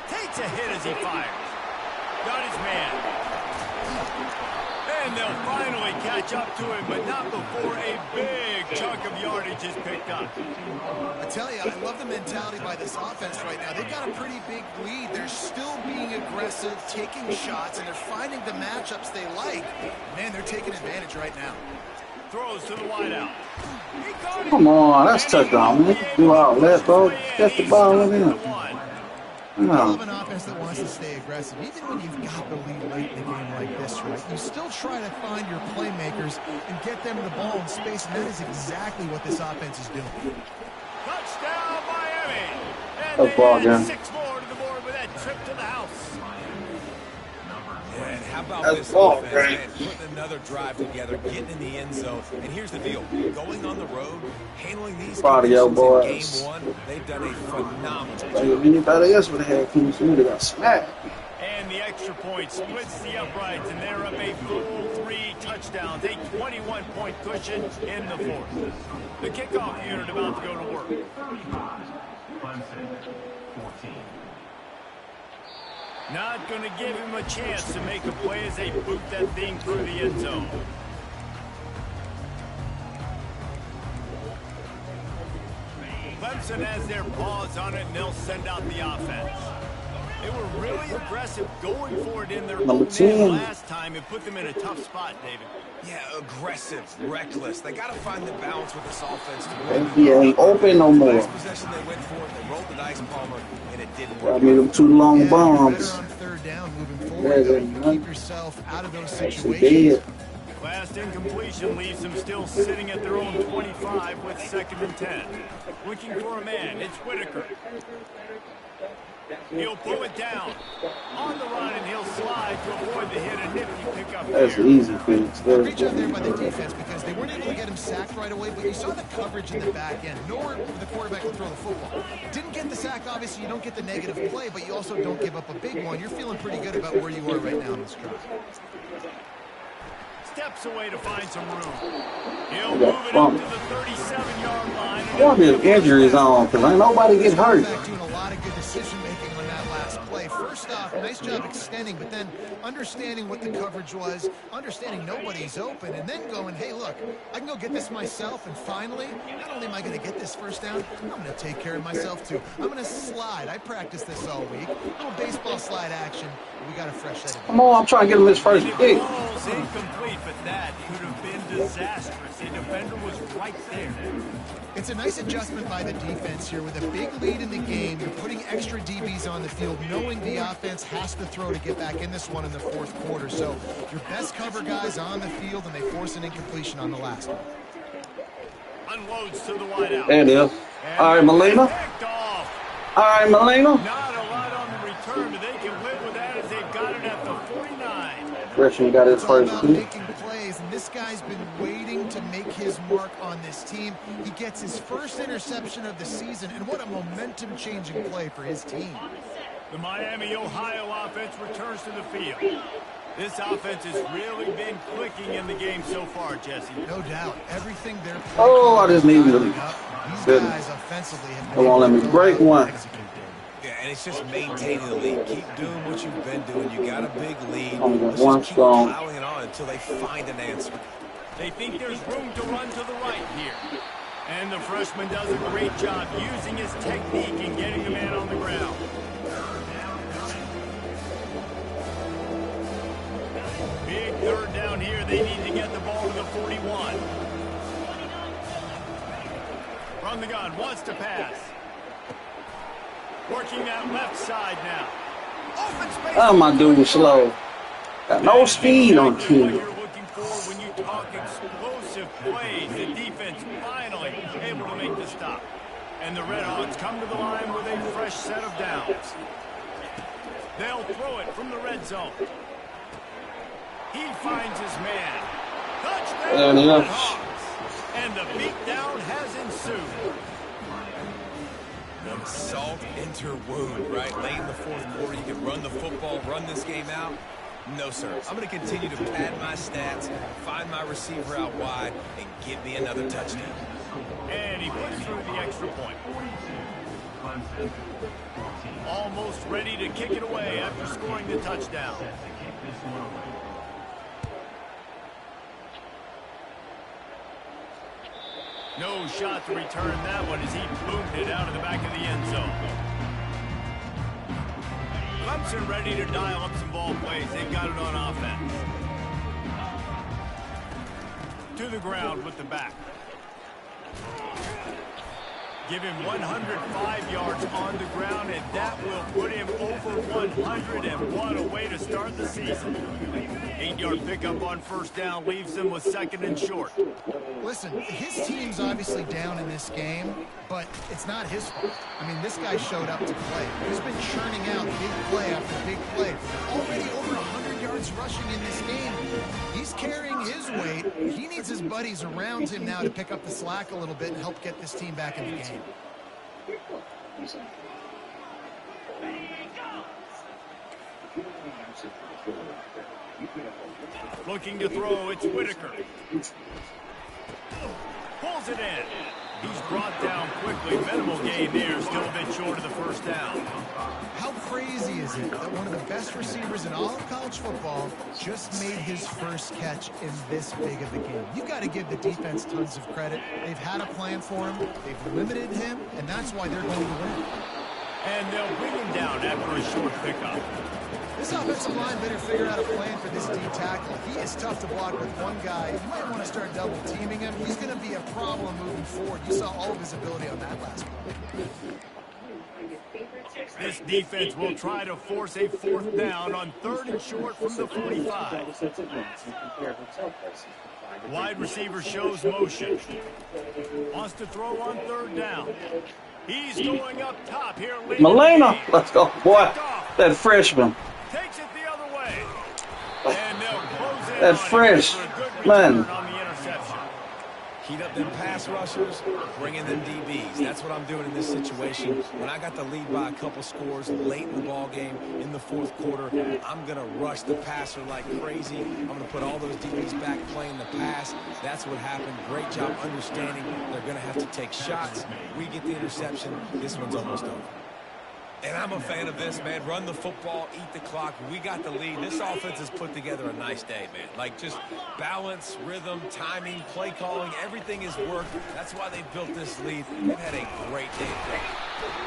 Takes a hit as he fires. Got his man. And they'll finally catch up to him, but not before a big chunk of yardage is picked up. I tell you, I love the mentality by this offense right now. They've got a pretty big lead. They're still being aggressive, taking shots, and they're finding the matchups they like. Man, they're taking advantage right now. Throws to the wideout. Come on, that's touchdown, man. Do all that, bro. Get the ball in there. I love an offense that wants to stay aggressive. Even when you've got the lead late in a game like this, right, you still try to find your playmakers and get them the ball in space, and that is exactly what this offense is doing. Touchdown, Miami! And That's ball they add game. 6 more to the board with that trip to the house. Yeah, and how about That's this ball offense, game. man, putting another drive together, getting in the end zone. And here's the deal. Going on the road, handling these Proud of y'all conditions in boys. game 1, they've done a phenomenal Like, job. if anybody else would have had Clemson, they got smacked. And the extra point splits the uprights, and they're up a full 3 touchdowns, a 21-point cushion in the 4th. The kickoff unit about to go to work. Clemson, 14. Not going to give him a chance to make a play as they boot that thing through the end zone. Clemson has their paws on it, and they'll send out the offense. They were really aggressive going for it in their own end last time and put them in a tough spot, David. Yeah, aggressive, reckless. They got to find the balance with this offense. He ain't open no more. Last possession they went for it, they rolled the dice, Palmer, and it didn't work. I mean, them 2 long bombs. Better on third down moving forward. Yeah, Keep yourself out of those situations. Dead. Last incompletion leaves them still sitting at their own 25 with 2nd and 10. Looking for a man, it's Whitaker. He'll pull it down. On the run, and he'll slide to avoid the hit. A nifty pickup there. That's an easy fix. Great job there by the defense because they weren't able to get him sacked right away, but you saw the coverage in the back end. Nowhere for the quarterback to throw the football. Didn't get the sack, obviously. You don't get the negative play, but you also don't give up a big one. You're feeling pretty good about where you are right now in this drive. Steps away to find some room. He'll move it up to the 37-yard line. I wonder if injury is on, because ain't nobody get hurt. Doing a lot of good decision-making on that last play. First off, nice job extending, but then understanding what the coverage was, understanding nobody's open, and then going, hey, look, I can go get this myself, and finally, not only am I going to get this first down, I'm going to take care of myself, too. I'm going to slide. I practiced this all week. A little baseball slide action. We got a fresh set of Come on, I'm trying to get him his first pick. Ball's incomplete, but that could have been disastrous. The defender was right there. It's a nice adjustment by the defense here. With a big lead in the game, you're putting extra DBs on the field, knowing the offense has to throw to get back in this one in the 4th quarter. So your best cover guys on the field, and they force an incompletion on the last one. Unloads to the wideout. There it is. All right, Molina. All right, Molina. Not a lot on the return, but they can live with that as they've got it at the 49. Gresham got his It's all first about pick. making plays, and this guy's been waiting to make his mark on this team. He gets his first interception of the season, and what a momentum-changing play for his team. The Miami, Ohio offense returns to the field. This offense has really been clicking in the game so far, Jesse. No doubt. Everything they're playing. Oh, I just needed him. These Good. guys offensively have been Come on, let able me to break go out one. and execute. Yeah, and it's just maintaining the lead. Keep doing what you've been doing. You got a big lead. Only got Let's one just keep strong. plowing it on until they find an answer. They think there's room to run to the right here. And the freshman does a great job using his technique and getting the man on the ground. Big 3rd down here. They need to get the ball to the 41. From the gun, wants to pass. Working that left side now. Open space. Oh, my dude was slow. Got no speed on What King. you're looking for when you talk explosive plays. The defense finally able to make the stop. And the Redhawks come to the line with a fresh set of downs. They'll throw it from the red zone. He finds his man. Touchdown, Redhawks. And the beatdown has ensued. An salt enter wound, right? Late in the 4th quarter, you can run the football, run this game out. No, sir. I'm going to continue to pad my stats, find my receiver out wide, and get me another touchdown. And he puts through the extra point. Clemson, 14. Almost ready to kick it away after scoring the touchdown. No shot to return that one as he boomed it out of the back of the end zone. Clemson ready to dial up some ball plays. They've got it on offense. To the ground with the back. Give him 105 yards on the ground, and that will put him over 101 away to start the season. 8-yard pickup on first down leaves him with 2nd and short. Listen, his team's obviously down in this game, but it's not his fault. I mean, this guy showed up to play. He's been churning out big play after big play. Already over 100 yards rushing in this game. He's carrying his weight. He needs his buddies around him now to pick up the slack a little bit and help get this team back in the game. Looking to throw, it's Whitaker. Pulls it in. He's brought down quickly. Minimal gain there, still a bit short of the first down. How crazy is it that one of the best receivers in all of college football just made his first catch in this big of a game? You've got to give the defense tons of credit. They've had a plan for him. They've limited him, and that's why they're going to win. And they'll bring him down after a short pickup. This offensive line better figure out a plan for this D tackle. He is tough to block with one guy. You might want to start double teaming him. He's going to be a problem moving forward. You saw all of his ability on that last play. This defense will try to force a 4th down on 3rd and short from the 45. Wide receiver shows motion. Wants to throw on 3rd down. He's going up top here. Molina, let's go, boy. That freshman. Takes it the other way. And they'll close in that freshman. On the interception. Heat up them pass rushers, bring in them DBs. That's what I'm doing in this situation. When I got the lead by a couple scores late in the ball game in the 4th quarter, I'm going to rush the passer like crazy. I'm going to put all those DBs back playing the pass. That's what happened. Great job understanding they're going to have to take shots. We get the interception. This one's almost over. And I'm a fan of this, man. Run the football, eat the clock. We got the lead. This offense has put together a nice day, man. Like, just balance, rhythm, timing, play calling, everything has worked. That's why they built this lead. They've had a great day.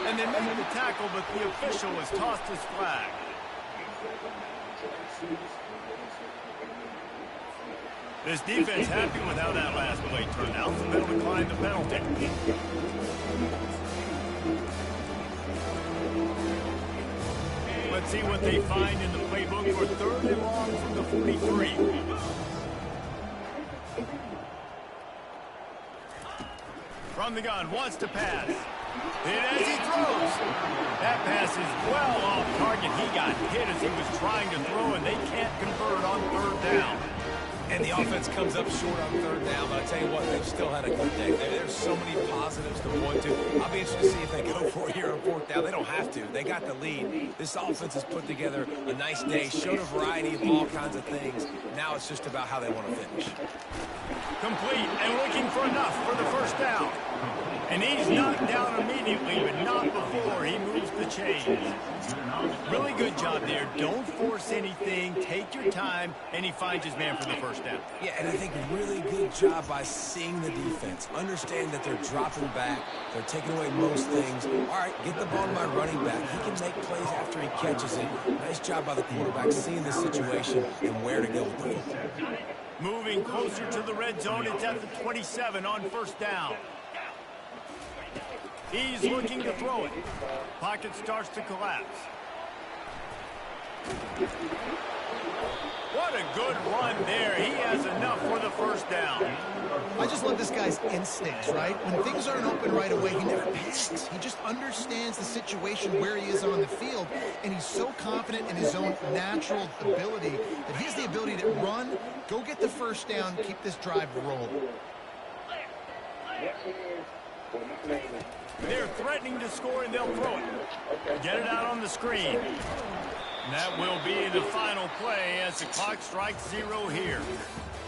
And they made the tackle, but the official has tossed his flag. This defense happy with how that last play turned out, so they'll decline the penalty. Let's see what they find in the playbook for 3rd and long from the 43. From the gun, wants to pass. And as he throws, that pass is well off target. He got hit as he was trying to throw, and they can't convert on 3rd down. And the offense comes up short on 3rd down, but I tell you what, they've still had a good day. There's so many positives to point to. I'll be interested to see if they go for it here on 4th down. They don't have to. They got the lead. This offense has put together a nice day, showed a variety of all kinds of things. Now it's just about how they want to finish. Complete and looking for enough for the first down. And he's knocked down immediately, but not before he moves the chains. Really good job there. Don't force anything. Take your time, and he finds his man for the first down. Yeah, and I think really good job by seeing the defense. Understand that they're dropping back. They're taking away most things. All right, get the ball to my running back. He can make plays after he catches it. Nice job by the quarterback seeing the situation and where to go with the football. Moving closer to the red zone. It's at the 27 on 1st down. He's looking to throw it. Pocket starts to collapse. What a good run there. He has enough for the first down. I just love this guy's instincts, right? When things aren't open right away, he never panics. He just understands the situation where he is on the field, and he's so confident in his own natural ability that he has the ability to run, go get the first down, keep this drive rolling. They're threatening to score, and they'll throw it. Get it out on the screen. And that will be the final play as the clock strikes 0 here.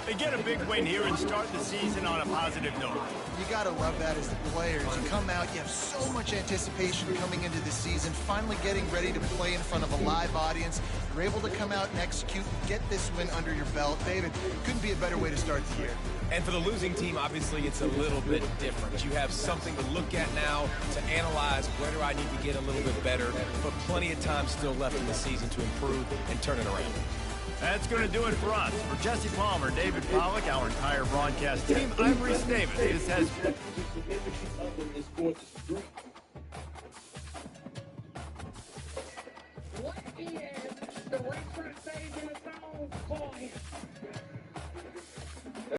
They get a big win here and start the season on a positive note. You got to love that as the players. You come out, you have so much anticipation coming into the season, finally getting ready to play in front of a live audience. You're able to come out and execute, get this win under your belt. David, couldn't be a better way to start the year. And for the losing team, obviously, it's a little bit different. You have something to look at now, to analyze where do I need to get a little bit better, but plenty of time still left in the season to improve and turn it around. That's going to do it for us. For Jesse Palmer, David Pollack, our entire broadcast team, I'm Reese Davis. This has